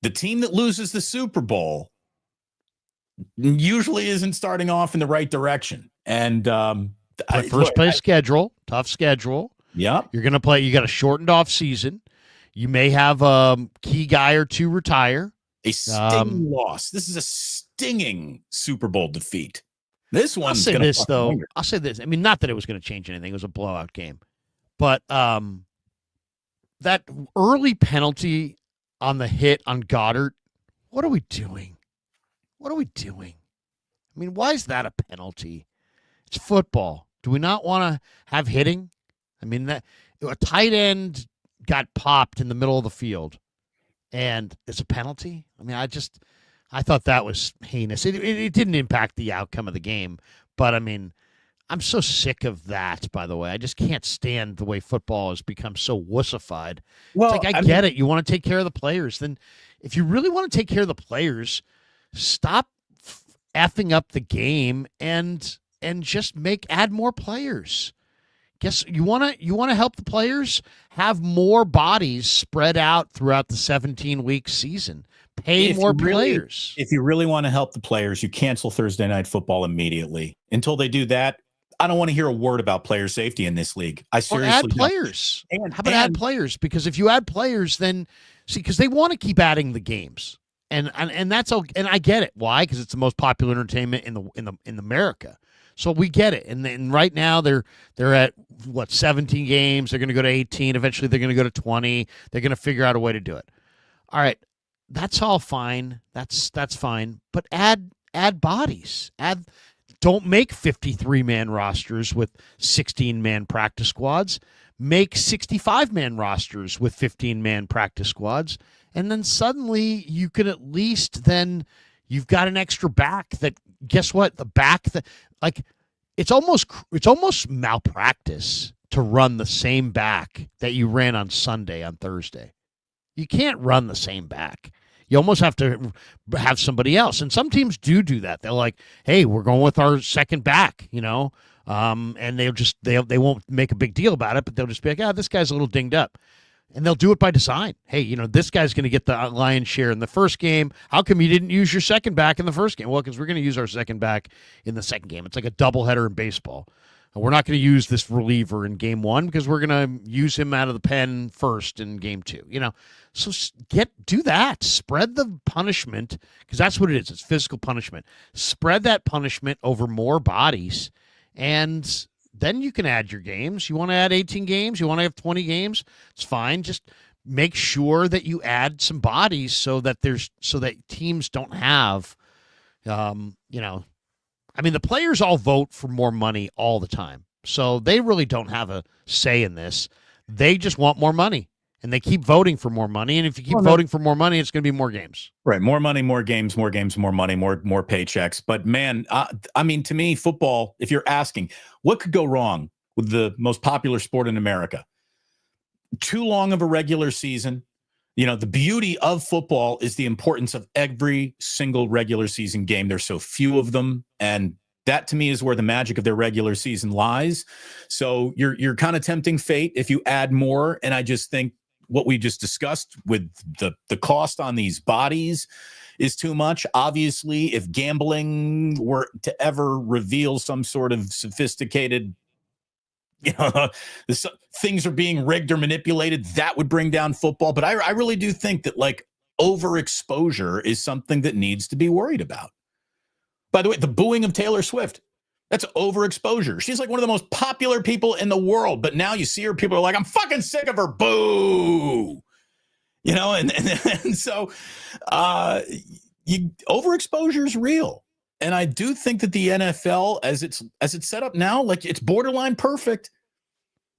the team that loses the Super Bowl usually isn't starting off in the right direction. And first place schedule, tough schedule. Yeah. You're going to play. You got a shortened off season. You may have a key guy or two retire. A stinging loss. This is a stinging Super Bowl defeat. This one's going to though. I'll say this. I mean, not that it was going to change anything. It was a blowout game. But that early penalty on the hit on Goddard, what are we doing? What are we doing? I mean, why is that a penalty? It's football. Do we not want to have hitting? I mean, that a tight end got popped in the middle of the field, and it's a penalty. I mean, I thought that was heinous. It didn't impact the outcome of the game, but I mean, I'm so sick of that, by the way. I just can't stand the way football has become so wussified. Well, it's like, I get it. You want to take care of the players. Then if you really want to take care of the players, stop effing up the game and just add more players. Guess you want to help the players have more bodies spread out throughout the 17-week season. Pay more players. If you really want to help the players, you cancel Thursday Night Football immediately. Until they do that, I don't want to hear a word about player safety in this league. I seriously add players. How about add players? Because if you add players, then because they want to keep adding the games, and that's okay. And I get it. Why? Because it's the most popular entertainment in America. So we get it. And then right now they're at 17 games. They're going to go to 18. Eventually they're going to go to 20. They're going to figure out a way to do it. All right, that's all fine. That's fine. But add bodies. Don't make 53-man rosters with 16-man practice squads. Make 65-man rosters with 15-man practice squads. And then suddenly you can at least then you've got an extra back that, guess what? The back that, it's almost malpractice to run the same back that you ran on Sunday on Thursday. You can't run the same back. You almost have to have somebody else. And some teams do that. They're like, hey, we're going with our second back, and they won't make a big deal about it, but they'll just be like, this guy's a little dinged up. And they'll do it by design. Hey, this guy's going to get the lion's share in the first game. How come you didn't use your second back in the first game? Well, because we're going to use our second back in the second game. It's like a doubleheader in baseball. And we're not going to use this reliever in game one because we're going to use him out of the pen first in game two. So do that. Spread the punishment, because that's what it is. It's physical punishment. Spread that punishment over more bodies, and then you can add your games. You want to add 18 games? You want to have 20 games? It's fine. Just make sure that you add some bodies so that teams don't have, the players all vote for more money all the time. So they really don't have a say in this. They just want more money, and they keep voting for more money. And if you keep voting for more money, it's going to be more games. Right. More money, more games, more money, more paychecks. But man, to me, football, if you're asking what could go wrong with the most popular sport in America, too long of a regular season. The beauty of football is the importance of every single regular season game. There's so few of them. And that to me is where the magic of their regular season lies. So you're kind of tempting fate if you add more. And I just think what we just discussed with the cost on these bodies is too much. Obviously, if gambling were to ever reveal some sort of sophisticated, things are being rigged or manipulated, that would bring down football. But I really do think that overexposure is something that needs to be worried about. By the way, the booing of Taylor Swift, that's overexposure. She's like one of the most popular people in the world, but now you see her, people are like, I'm fucking sick of her. Boo. And so overexposure is real. And I do think that the NFL, as it's set up now, like it's borderline perfect.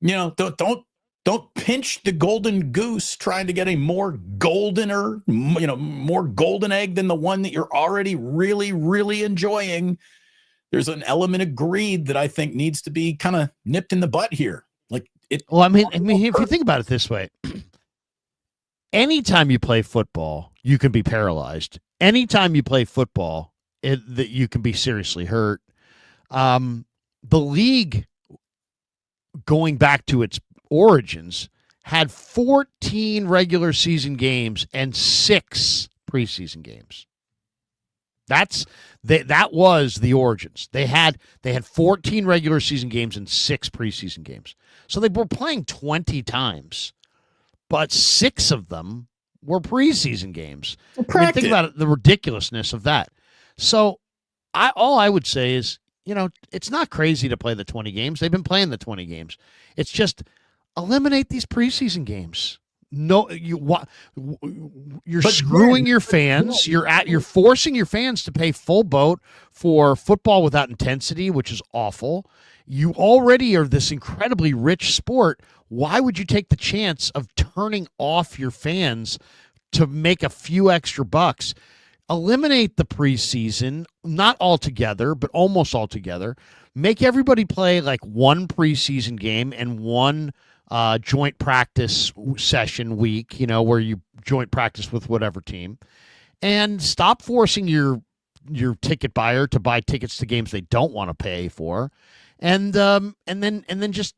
Don't pinch the golden goose trying to get a more goldener, more golden egg than the one that you're already really, really enjoying. There's an element of greed that I think needs to be kind of nipped in the butt here. Like it. Well, I mean, if you think about it this way, anytime you play football, you can be paralyzed. Anytime you play football, that you can be seriously hurt. The league, going back to its origins, had 14 regular season games and 6 preseason games. That was the origins. They had 14 regular season games and 6 preseason games. So they were playing 20 times, but 6 of them were preseason games. I mean, think about it, the ridiculousness of that. So all I would say is, it's not crazy to play the 20 games. They've been playing the 20 games. It's just eliminate these preseason games. No, you're screwing your fans. You're forcing your fans to pay full boat for football without intensity, which is awful. You already are this incredibly rich sport. Why would you take the chance of turning off your fans to make a few extra bucks? Eliminate the preseason, not altogether, but almost altogether. Make everybody play like one preseason game and one joint practice session week, where you joint practice with whatever team, and stop forcing your ticket buyer to buy tickets to games they don't want to pay for, and then just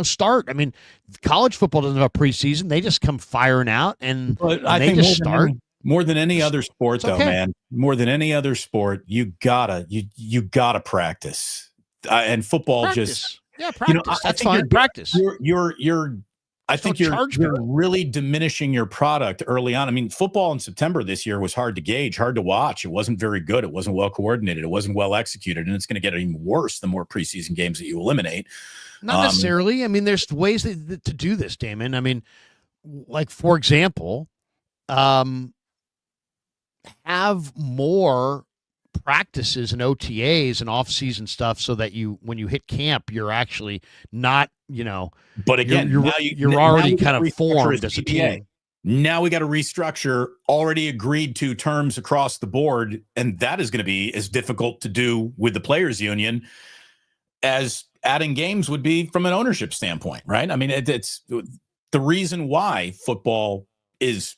start. I mean, college football doesn't have a preseason; they just come firing out, and I think just start. More than any other sport, though, man. More than any other sport, you gotta practice, and football practice. Practice. That's fine. Practice. I think you're really diminishing your product early on. I mean, football in September this year was hard to gauge, hard to watch. It wasn't very good. It wasn't well coordinated. It wasn't well executed, and it's going to get even worse the more preseason games that you eliminate. Not necessarily. I mean, there's ways to do this, Damon. I mean, like, for example, have more practices and OTAs and off-season stuff so that when you hit camp, you're actually not, But again, you're already kind of formed as a team. Now we got to restructure already agreed to terms across the board, and that is going to be as difficult to do with the players' union as adding games would be from an ownership standpoint, right? I mean, it's the reason why football is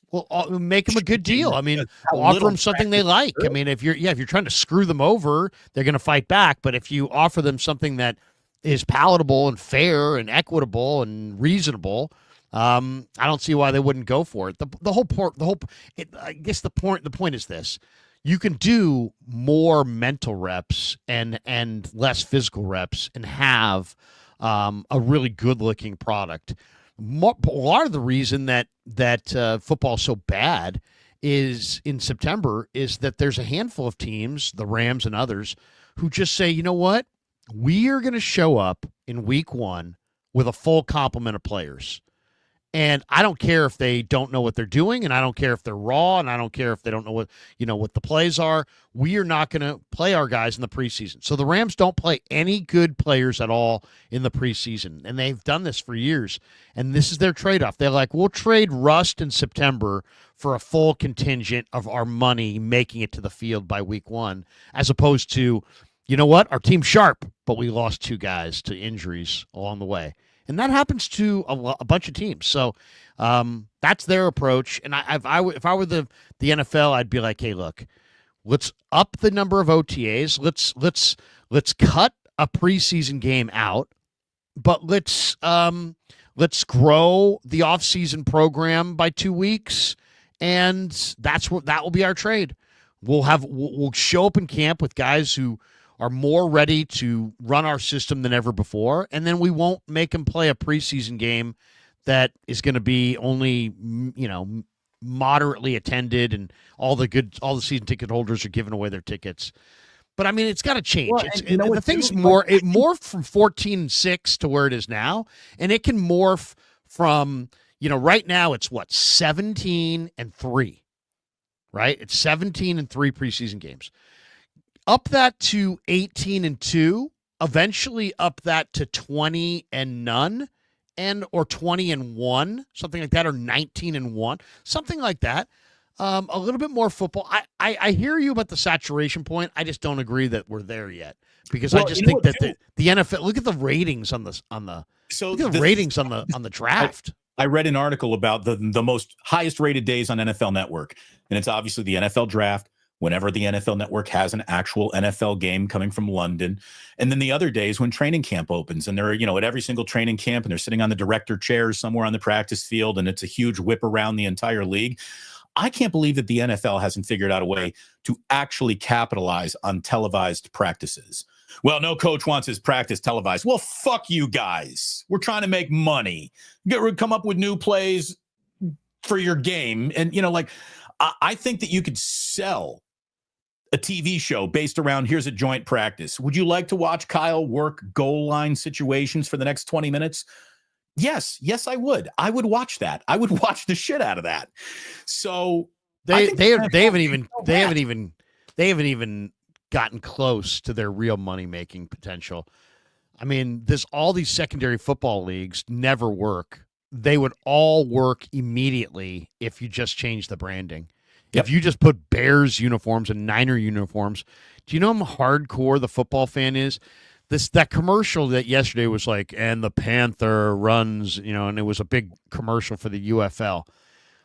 make them a good deal. I mean, offer them something they like. I mean, if you're trying to screw them over, they're going to fight back. But if you offer them something that is palatable and fair and equitable and reasonable, I don't see why they wouldn't go for it. I guess the point is this: you can do more mental reps and less physical reps and have a really good looking product. A lot of the reason that football is so bad is in September is that there's a handful of teams, the Rams and others, who just say, you know what, we are going to show up in week 1 with a full complement of players. And I don't care if they don't know what they're doing, and I don't care if they're raw, and I don't care if they don't know what the plays are. We are not going to play our guys in the preseason. So the Rams don't play any good players at all in the preseason, and they've done this for years. And this is their trade-off. They're like, we'll trade rust in September for a full contingent of our money making it to the field by week 1, as opposed to, you know what, our team's sharp, but we lost 2 guys to injuries along the way. And that happens to a bunch of teams. So that's their approach. And if I were the NFL, I'd be like, hey, look, let's up the number of OTAs. Let's cut a preseason game out, but let's grow the offseason program by 2 weeks, and that will be our trade. We'll show up in camp with guys who are more ready to run our system than ever before, and then we won't make them play a preseason game that is going to be only, moderately attended, and all the season ticket holders are giving away their tickets. But I mean, it's got to change. Well, the thing's it morphed from 14-6 to where it is now, and it can morph from, right now it's 17-3, right? It's 17-3 preseason games. up that to 18-2, eventually up that to 20-0, or 20-1, something like that, or 19-1, something like that. A little bit more football. I hear you about the saturation point. I just don't agree that we're there yet, because I just think that the NFL. Look at the ratings on the ratings on the draft. I read an article about the most highest rated days on NFL Network, and it's obviously the NFL draft, whenever the NFL Network has an actual NFL game coming from London, and then the other days when training camp opens, and they're, at every single training camp, and they're sitting on the director chairs somewhere on the practice field, and it's a huge whip around the entire league. I can't believe that the NFL hasn't figured out a way to actually capitalize on televised practices. Well, no coach wants his practice televised. Well, fuck you guys. We're trying to make money. Come up with new plays for your game. And, I think that you could sell a TV show based around, here's a joint practice. Would you like to watch Kyle work goal line situations for the next 20 minutes? Yes, I would. I would watch that. I would watch the shit out of that. So they haven't even gotten close to their real money making potential. I mean, all these secondary football leagues never work. They would all work immediately if you just change the branding. Yep. If you just put Bears uniforms and Niner uniforms, do you know how hardcore the football fan is? That commercial that yesterday was like, and the Panther runs, and it was a big commercial for the UFL.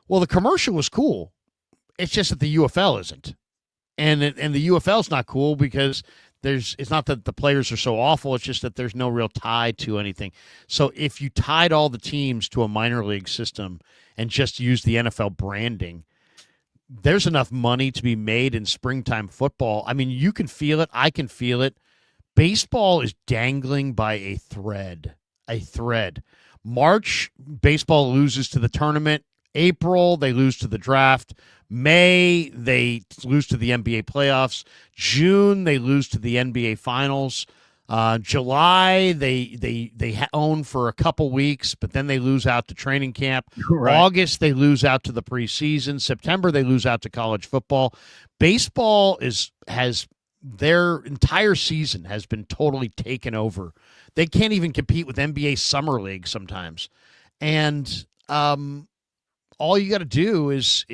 Well, the commercial was cool. It's just that the UFL isn't. And the UFL is not cool because it's not that the players are so awful. It's just that there's no real tie to anything. So if you tied all the teams to a minor league system and just use the NFL branding, there's enough money to be made in springtime football. I mean, you can feel it. I can feel it. Baseball is dangling by a thread. March, baseball loses to the tournament. April, they lose to the draft. May, they lose to the NBA playoffs. June, they lose to the NBA finals. July, they own for a couple weeks, but then they lose out to training camp. Right. August, they lose out to the preseason. September, they lose out to college football. Baseball has their entire season has been totally taken over. They can't even compete with NBA Summer League sometimes. And all you got to do is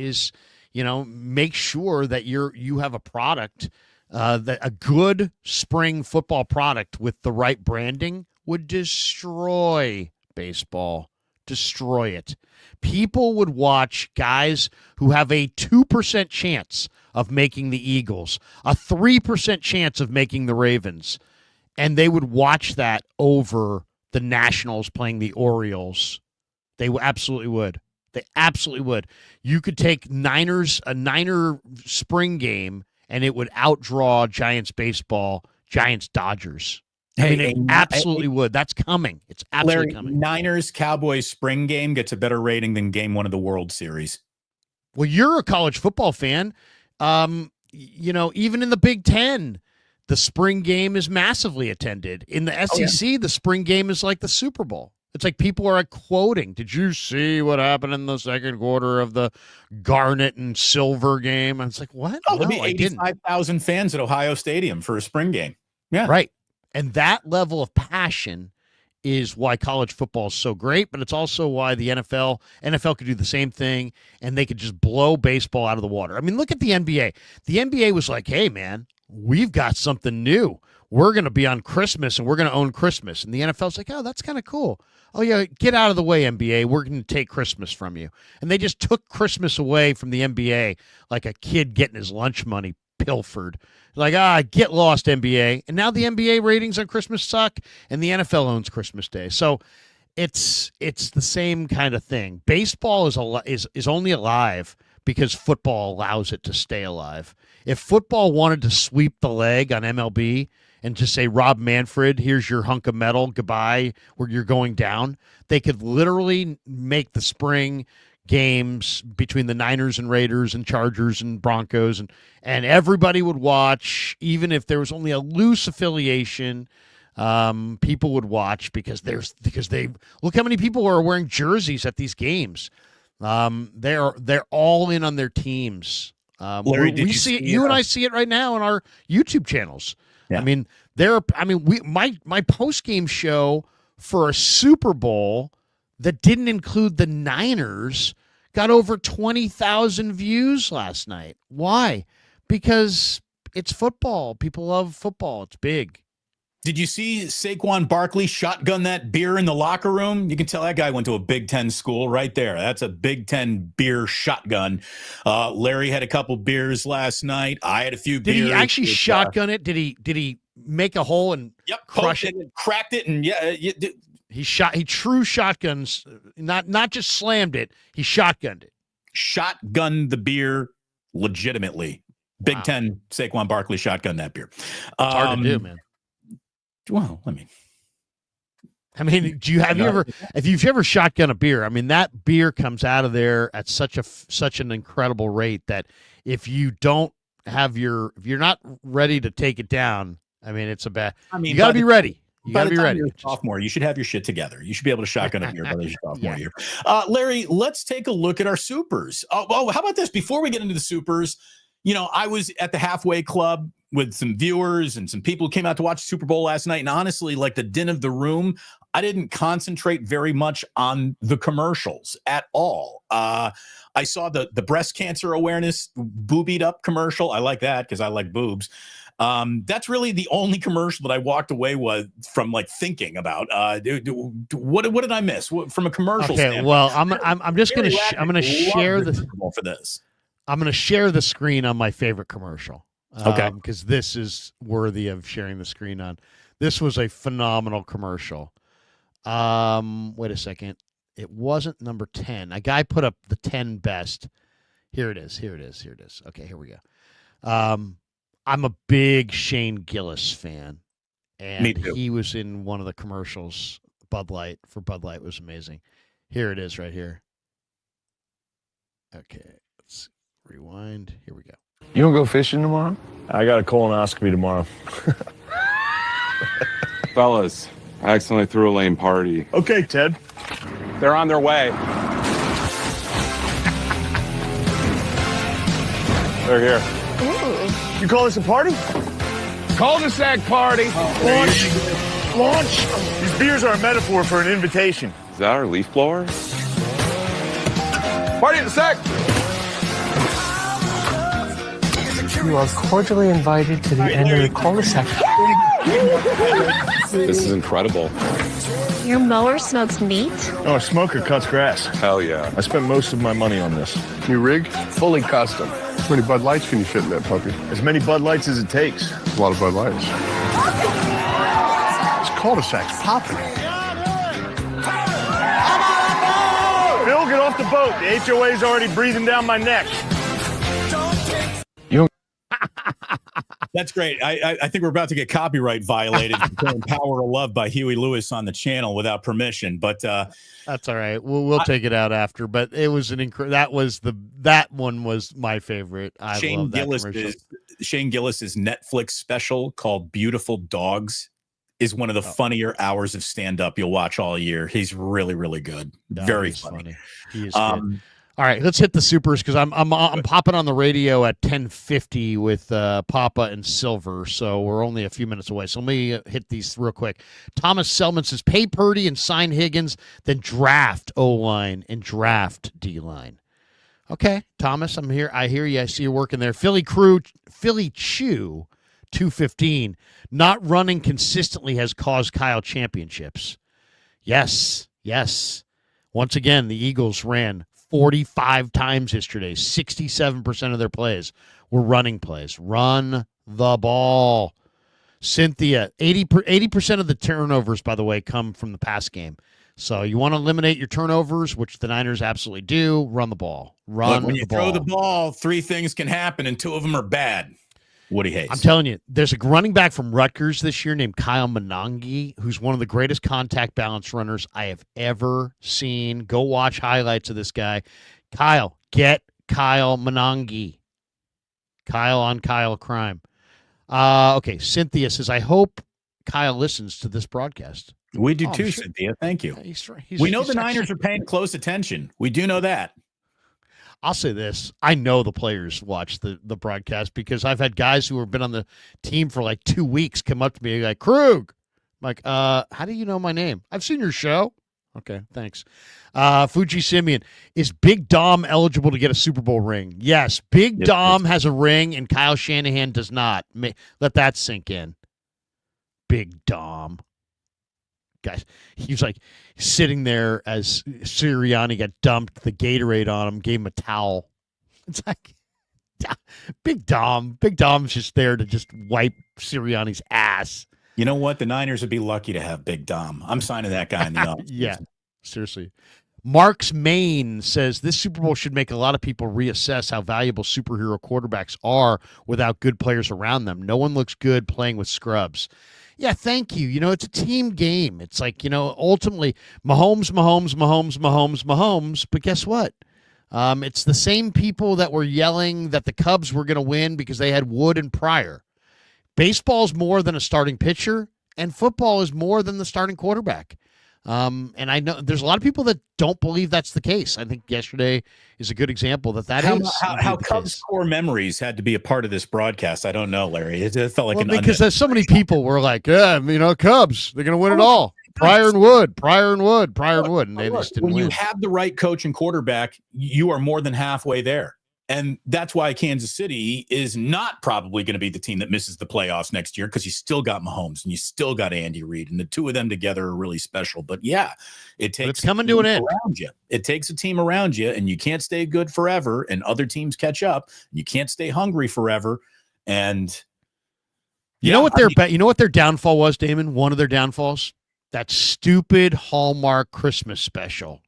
make sure that you have a product, that a good spring football product with the right branding would destroy baseball. Destroy it. People would watch guys who have a 2% chance of making the Eagles, a 3% chance of making the Ravens, and they would watch that over the Nationals playing the Orioles. They absolutely would. They absolutely would. You could take a Niner spring game, and it would outdraw Giants baseball, Giants Dodgers. I mean, it absolutely would. That's coming. It's absolutely coming. Niners Cowboys spring game gets a better rating than Game 1 of the World Series. Well, you're a college football fan. Even in the Big Ten, the spring game is massively attended. In the SEC, the spring game is like the Super Bowl. It's like people are quoting, did you see what happened in the second quarter of the Garnet and Silver game? And it's like, what? Oh, there'll be 85,000 fans at Ohio Stadium for a spring game. Yeah. Right. And that level of passion is why college football is so great, but it's also why the NFL could do the same thing, and they could just blow baseball out of the water. I mean, look at the NBA. The NBA was like, hey, man, we've got something new. We're going to be on Christmas, and we're going to own Christmas. And the NFL's like, oh, that's kind of cool. Oh, yeah, get out of the way, NBA. We're going to take Christmas from you. And they just took Christmas away from the NBA like a kid getting his lunch money pilfered. Like, get lost, NBA. And now the NBA ratings on Christmas suck, and the NFL owns Christmas Day. So it's the same kind of thing. Baseball is only alive because football allows it to stay alive. If football wanted to sweep the leg on MLB and just say, Rob Manfred, here's your hunk of metal, goodbye, where you're going down, they could literally make the spring games between the Niners and Raiders and Chargers and Broncos, and everybody would watch, even if there was only a loose affiliation. People would watch because they look how many people are wearing jerseys at these games. They're all in on their teams. Larry, did We you see it. see, You and I see it right now on our YouTube channels. Yeah. I mean, my post game show for a Super Bowl that didn't include the Niners got over 20,000 views last night. Why? Because it's football. People love football. It's big. Did you see Saquon Barkley shotgun that beer in the locker room? You can tell that guy went to a Big Ten school right there. That's a Big Ten beer shotgun. Larry had a couple beers last night. I had a few beers. Did he actually shotgun it? Did he make a hole and crush it? And cracked it, and He true shotguns, not just slammed it. He shotgunned it. Shotgunned the beer legitimately. Big Ten Saquon Barkley shotgun that beer. It's hard to do, man. Well, I mean, if you've ever shotgun a beer, I mean, that beer comes out of there at such an incredible rate that if you're not ready to take it down, I mean, it's a bad. You got to be ready. You got to be ready. You're a sophomore, you should have your shit together. You should be able to shotgun a beer by your sophomore year. Larry, let's take a look at our supers. Oh, how about this? Before we get into the supers, I was at the halfway club with some viewers and some people who came out to watch the Super Bowl last night. And honestly, like the din of the room, I didn't concentrate very much on the commercials at all. I saw the breast cancer awareness boobied up commercial. I like that because I like boobs. That's really the only commercial that I walked away from thinking about. What did I miss from a commercial standpoint? Well, I'm just going to share the for this. I'm going to share the screen on my favorite commercial. Okay. Because this is worthy of sharing the screen on. This was a phenomenal commercial. Wait a second. It wasn't number 10. A guy put up the 10 best. Here it is. Okay, here we go. I'm a big Shane Gillis fan. And Me too. he was in one of the commercials. Bud Light was amazing. Here it is right here. Okay, let's rewind. Here we go. You gonna go fishing tomorrow? I got a colonoscopy tomorrow. Fellas, I accidentally threw a lame party. Okay, Ted. They're on their way. They're here. Ooh. You call this a party? Cul-de-sac party. Launch. These beers are a metaphor for an invitation. Is that our leaf blower? Party at the sack. You are cordially invited to the end of the cul-de-sac. This is incredible. Your mower smokes meat? Oh, a smoker cuts grass. Hell yeah. I spent most of my money on this. New rig, fully custom. How many Bud Lights can you fit in that puppy? As many Bud Lights as it takes. A lot of Bud Lights. This cul-de-sac's popping. Bill, get off the boat. The HOA's already breathing down my neck. That's great. I think we're about to get copyright violated for Power of Love by Huey Lewis on the channel without permission. But that's all right. We'll take it out after. But it was that one was my favorite. Shane Gillis's Netflix special called Beautiful Dogs is one of the funnier hours of stand-up you'll watch all year. He's really, really good. Very funny. He is good. All right, let's hit the supers because I'm popping on the radio at 10:50 with Papa and Silver, so we're only a few minutes away. So let me hit these real quick. Thomas Selman says, pay Purdy and sign Higgins, then draft O-line and draft D-line. Okay, Thomas, I'm here. I hear you. I see you working there. Philly Chew, 215. Not running consistently has caused Kyle championships. Yes. Once again, the Eagles ran 45 times yesterday. 67% of their plays were running plays. Run the ball. Cynthia, 80% of the turnovers, by the way, come from the pass game. So you want to eliminate your turnovers, which the Niners absolutely do. Run the ball. When you throw the ball, three things can happen, and two of them are bad. Woody Hayes. I'm telling you, there's a running back from Rutgers this year named Kyle Monangi, who's one of the greatest contact balance runners I have ever seen. Go watch highlights of this guy. Get Kyle Monangi. Kyle on Kyle crime. Okay, Cynthia says, I hope Kyle listens to this broadcast. We do too, Cynthia. Thank you. He's we know the Niners are paying close attention. We do know that. I'll say this. I know the players watch the broadcast because I've had guys who have been on the team for like 2 weeks come up to me like, Krug. I'm like, how do you know my name? I've seen your show. Okay, thanks. Fuji Simeon, is Big Dom eligible to get a Super Bowl ring? Yes, Big Dom has a ring and Kyle Shanahan does not. Let that sink in. Big Dom. Guys, he was like sitting there as Sirianni got dumped the Gatorade on him, gave him a towel. It's like Big Dom. Big Dom's just there to just wipe Sirianni's ass. You know what? The Niners would be lucky to have Big Dom. I'm signing that guy in the offseason. Yeah, seriously. Mark's Maine says this Super Bowl should make a lot of people reassess how valuable superhero quarterbacks are without good players around them. No one looks good playing with scrubs. Yeah, thank you. You know, it's a team game. It's like, ultimately Mahomes. But guess what? It's the same people that were yelling that the Cubs were going to win because they had Wood and Pryor. Baseball is more than a starting pitcher, and football is more than the starting quarterback. And I know there's a lot of people that don't believe that's the case. I think yesterday is a good example that is. How Cubs core memories had to be a part of this broadcast. I don't know, Larry. It felt like because there's so many people were like, Cubs, they're going to win it all. Pryor and Wood, and they just didn't win. When you have the right coach and quarterback, you are more than halfway there. And that's why Kansas City is not probably going to be the team that misses the playoffs next year, because you still got Mahomes and you still got Andy Reid, and the two of them together are really special. But yeah, it's coming to an end. It takes a team around you, and you can't stay good forever, and other teams catch up. And you can't stay hungry forever. And you know what their downfall was, Damon? One of their downfalls? That stupid Hallmark Christmas special.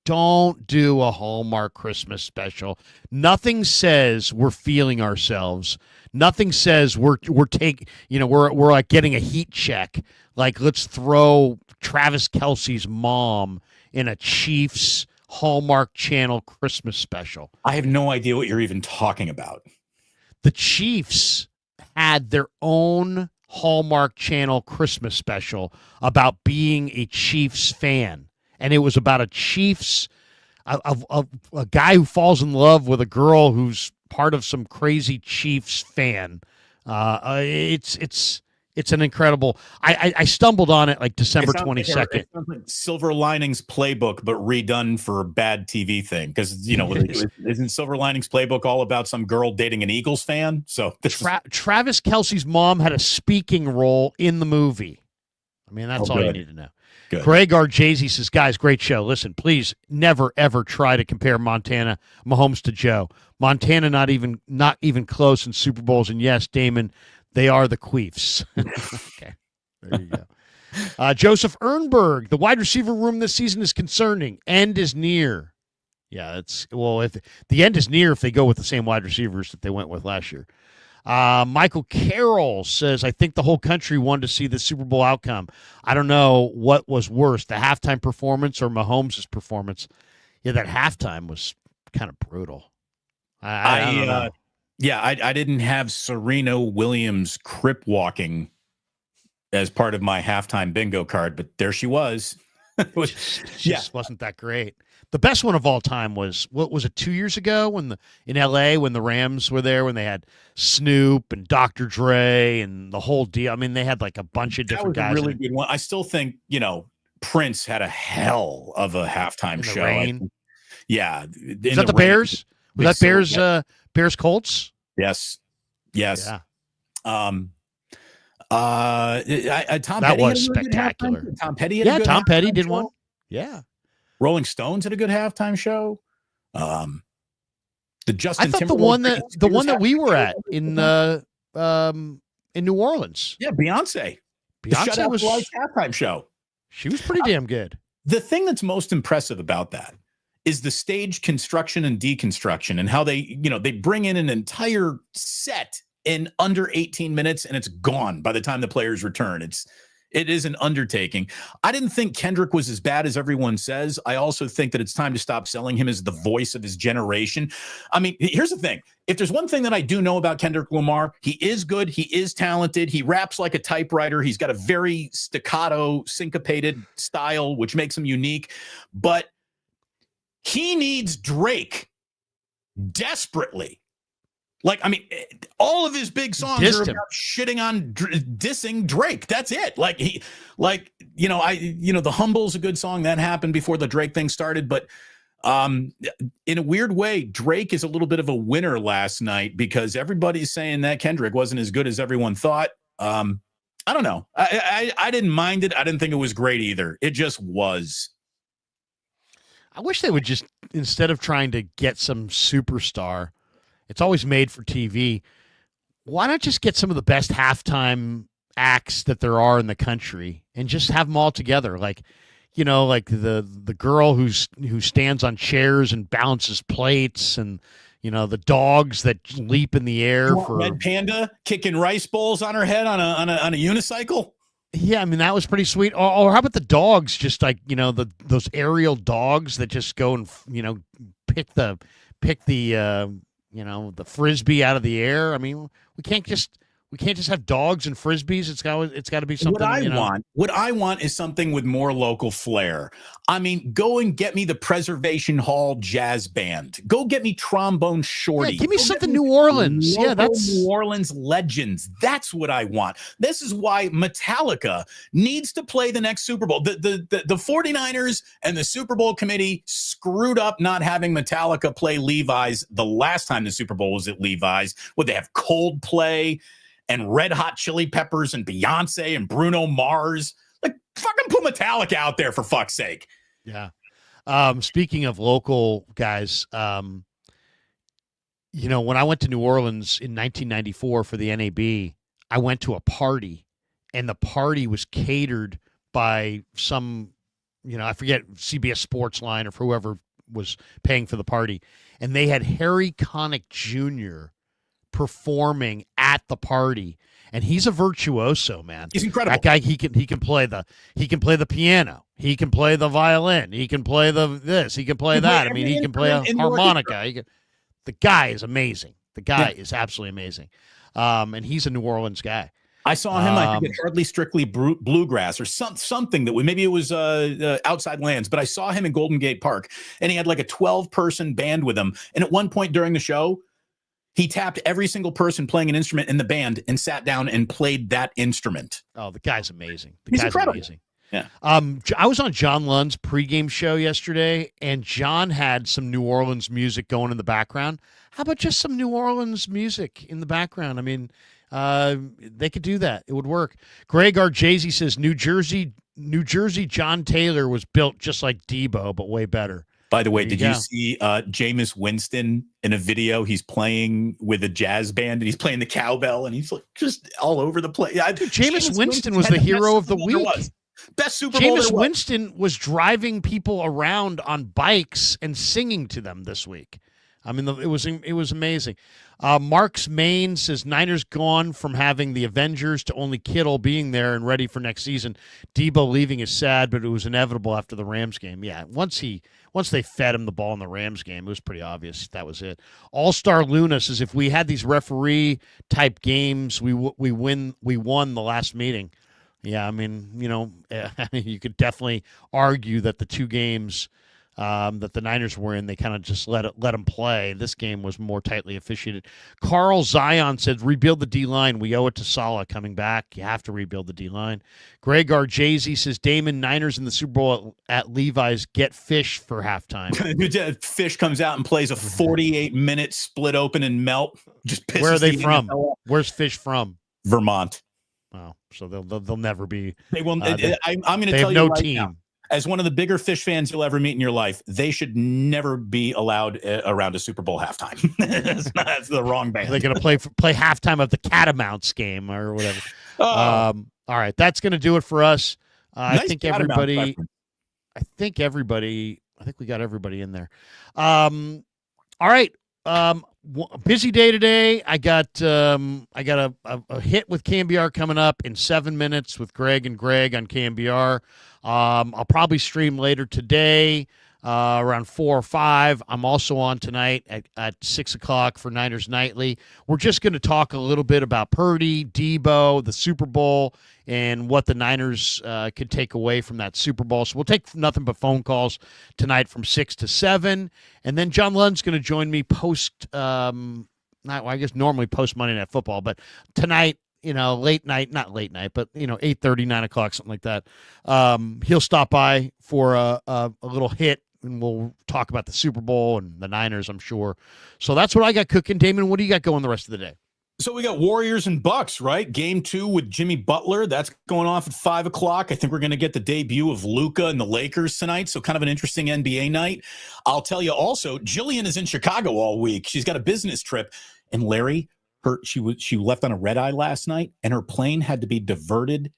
Don't do a Hallmark Christmas special. Nothing says we're feeling ourselves. Nothing says we're like getting a heat check. Like, let's throw Travis Kelce's mom in a Chiefs Hallmark Channel Christmas special. I have no idea what you're even talking about. The Chiefs had their own Hallmark Channel Christmas special about being a Chiefs fan. And it was about a Chiefs, a guy who falls in love with a girl who's part of some crazy Chiefs fan. It's an incredible. I stumbled on it like December 22nd. It sounds like Silver Linings Playbook, but redone for a bad TV thing. Because isn't Silver Linings Playbook all about some girl dating an Eagles fan? So Travis Kelce's mom had a speaking role in the movie. I mean, that's all you need to know. Good. Greg Arjasi says, guys, great show. Listen, please never, ever try to compare Mahomes to Joe. Montana not even close in Super Bowls. And yes, Damon, they are the Queefs. Okay, there you go. Joseph Ernberg, the wide receiver room this season is concerning. End is near. Yeah, if the end is near if they go with the same wide receivers that they went with last year. Michael Carroll says, I think the whole country wanted to see the Super Bowl outcome. I don't know what was worse, the halftime performance or Mahomes' performance. Yeah, that halftime was kind of brutal. I don't know. Yeah, I didn't have Serena Williams crip walking as part of my halftime bingo card, but there she was. Just wasn't that great. The best one of all time was, what was it, 2 years ago in L.A. when the Rams were there, when they had Snoop and Dr. Dre and the whole deal. I mean, they had like a bunch of different guys. That was a really good one. I still think, Prince had a hell of a halftime show. Yeah. Was that the Bears? Was that Bears Colts? Yes. Yeah. Tom that Petty was spectacular. Tom Petty had a good Tom Petty did show. one. Yeah. Rolling Stones had a good halftime show. The Justin I thought Timberlake the one that we were at in New Orleans. Yeah, Beyonce. Beyonce was halftime show. She was pretty damn good. The thing that's most impressive about that is the stage construction and deconstruction, and how they bring in an entire set in under 18 minutes, and it's gone by the time the players return. It is an undertaking. I didn't think Kendrick was as bad as everyone says. I also think that it's time to stop selling him as the voice of his generation. I mean, here's the thing. If there's one thing that I do know about Kendrick Lamar, he is good. He is talented. He raps like a typewriter. He's got a very staccato, syncopated style, which makes him unique. But he needs Drake desperately. Like, I mean, all of his big songs are about shitting on, dissing Drake. That's it. Like The Humble's a good song that happened before the Drake thing started. But in a weird way, Drake is a little bit of a winner last night because everybody's saying that Kendrick wasn't as good as everyone thought. I don't know. I didn't mind it. I didn't think it was great either. It just was. I wish they would just, instead of trying to get some superstar, it's always made for TV. Why not just get some of the best halftime acts that there are in the country and just have them all together? Like, like the girl who stands on chairs and bounces plates, and the dogs that leap in the air for Red Panda kicking rice bowls on her head on a unicycle. Yeah, I mean that was pretty sweet. Or how about the dogs? Just like those aerial dogs that just go and pick the the frisbee out of the air. I mean, we can't just have dogs and frisbees. It's got to be something. What I want is something with more local flair. I mean, go and get me the Preservation Hall Jazz Band. Go get me Trombone Shorty. Yeah, give me something New Orleans. Yeah, that's New Orleans legends. That's what I want. This is why Metallica needs to play the next Super Bowl. The 49ers and the Super Bowl committee screwed up not having Metallica play Levi's the last time the Super Bowl was at Levi's. Would they have Coldplay and Red Hot Chili Peppers and Beyonce and Bruno Mars? Like, fucking put Metallica out there for fuck's sake. Yeah. Speaking of local guys, when I went to New Orleans in 1994 for the NAB, I went to a party, and the party was catered by some, I forget, CBS Sportsline or whoever was paying for the party, and they had Harry Connick Jr. performing at the party, and he's a virtuoso, man. He's incredible. That guy, he can play the piano, he can play the violin, he can play he can play that. I mean, he can play a harmonica. The guy is amazing. The guy is absolutely amazing. And he's a New Orleans guy. I saw him, I think, at Hardly Strictly Bluegrass or something maybe it was Outside Lands, but I saw him in Golden Gate Park, and he had like a 12-person band with him. And at one point during the show, he tapped every single person playing an instrument in the band and sat down and played that instrument. Oh, the guy's amazing. He's incredible. Amazing. Yeah. I was on John Lund's pregame show yesterday, and John had some New Orleans music going in the background. How about just some New Orleans music in the background? I mean, they could do that. It would work. Greg Arjay says New Jersey John Taylor was built just like Deebo, but way better. By the way, did you see Jameis Winston in a video? He's playing with a jazz band, and he's playing the cowbell, and he's like just all over the place. Dude, Jameis Winston was the hero of the week. Best Super Bowl. Jameis Winston was driving people around on bikes and singing to them this week. I mean, it was amazing. Mark's Main says Niners gone from having the Avengers to only Kittle being there and ready for next season. Deebo leaving is sad, but it was inevitable after the Rams game. Yeah, once they fed him the ball in the Rams game, it was pretty obvious that was it. All-Star Luna says if we had these referee type games, we won the last meeting. Yeah, I mean, you could definitely argue that the two games that the Niners were in, they kind of just let them play. This game was more tightly officiated. Carl Zion said, rebuild the D-line. We owe it to Saleh coming back. You have to rebuild the D-line. Greg Arjay says, Damon, Niners in the Super Bowl at Levi's, get Fish for halftime. Fish comes out and plays a 48-minute split open and melt. Just pisses. Where are they from? Where's Fish from? Vermont. Oh, so they'll never be. They will. I'm going to tell you no right team. Now, as one of the bigger Fish fans you'll ever meet in your life, they should never be allowed around a Super Bowl halftime. That's the wrong band. They're going to play halftime of the Catamounts game or whatever. All right, that's going to do it for us. Nice I think everybody. I think we got everybody in there. All right. Busy day today. I got a hit with KMBR coming up in 7 minutes with Greg and Greg on KMBR. I'll probably stream later today. around 4 or 5. I'm also on tonight at 6 o'clock for Niners Nightly. We're just going to talk a little bit about Purdy, Deebo, the Super Bowl, and what the Niners could take away from that Super Bowl. So we'll take nothing but phone calls tonight from 6 to 7. And then John Lund's going to join me I guess normally post Monday Night Football, but tonight, late night, not late night, but 8:30, 9 o'clock, something like that. He'll stop by for a little hit, and we'll talk about the Super Bowl and the Niners, I'm sure. So that's what I got cooking. Damon, what do you got going the rest of the day? So we got Warriors and Bucks, right? Game 2 with Jimmy Butler. That's going off at 5 o'clock. I think we're going to get the debut of Luka and the Lakers tonight. So kind of an interesting NBA night. I'll tell you also, Jillian is in Chicago all week. She's got a business trip. And Larry, she left on a red eye last night, and her plane had to be diverted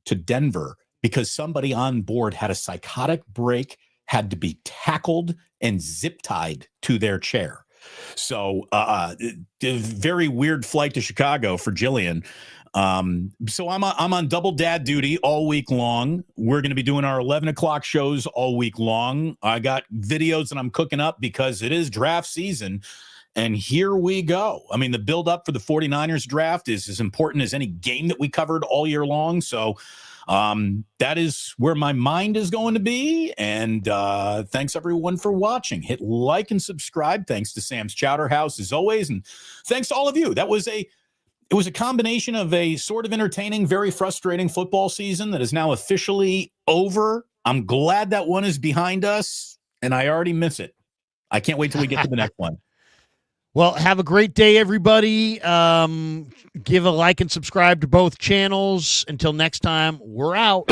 to Denver because somebody on board had a psychotic break, had to be tackled and zip tied to their chair. So a very weird flight to Chicago for Jillian. So I'm on double dad duty all week long. We're going to be doing our 11 o'clock shows all week long. I got videos that I'm cooking up because it is draft season. And here we go. I mean, the build-up for the 49ers draft is as important as any game that we covered all year long. So that is where my mind is going to be. And thanks, everyone, for watching. Hit like and subscribe. Thanks to Sam's Chowder House, as always. And thanks to all of you. It was a combination of a sort of entertaining, very frustrating football season that is now officially over. I'm glad that one is behind us, and I already miss it. I can't wait till we get to the next one. Well, have a great day, everybody. Give a like and subscribe to both channels. Until next time, we're out.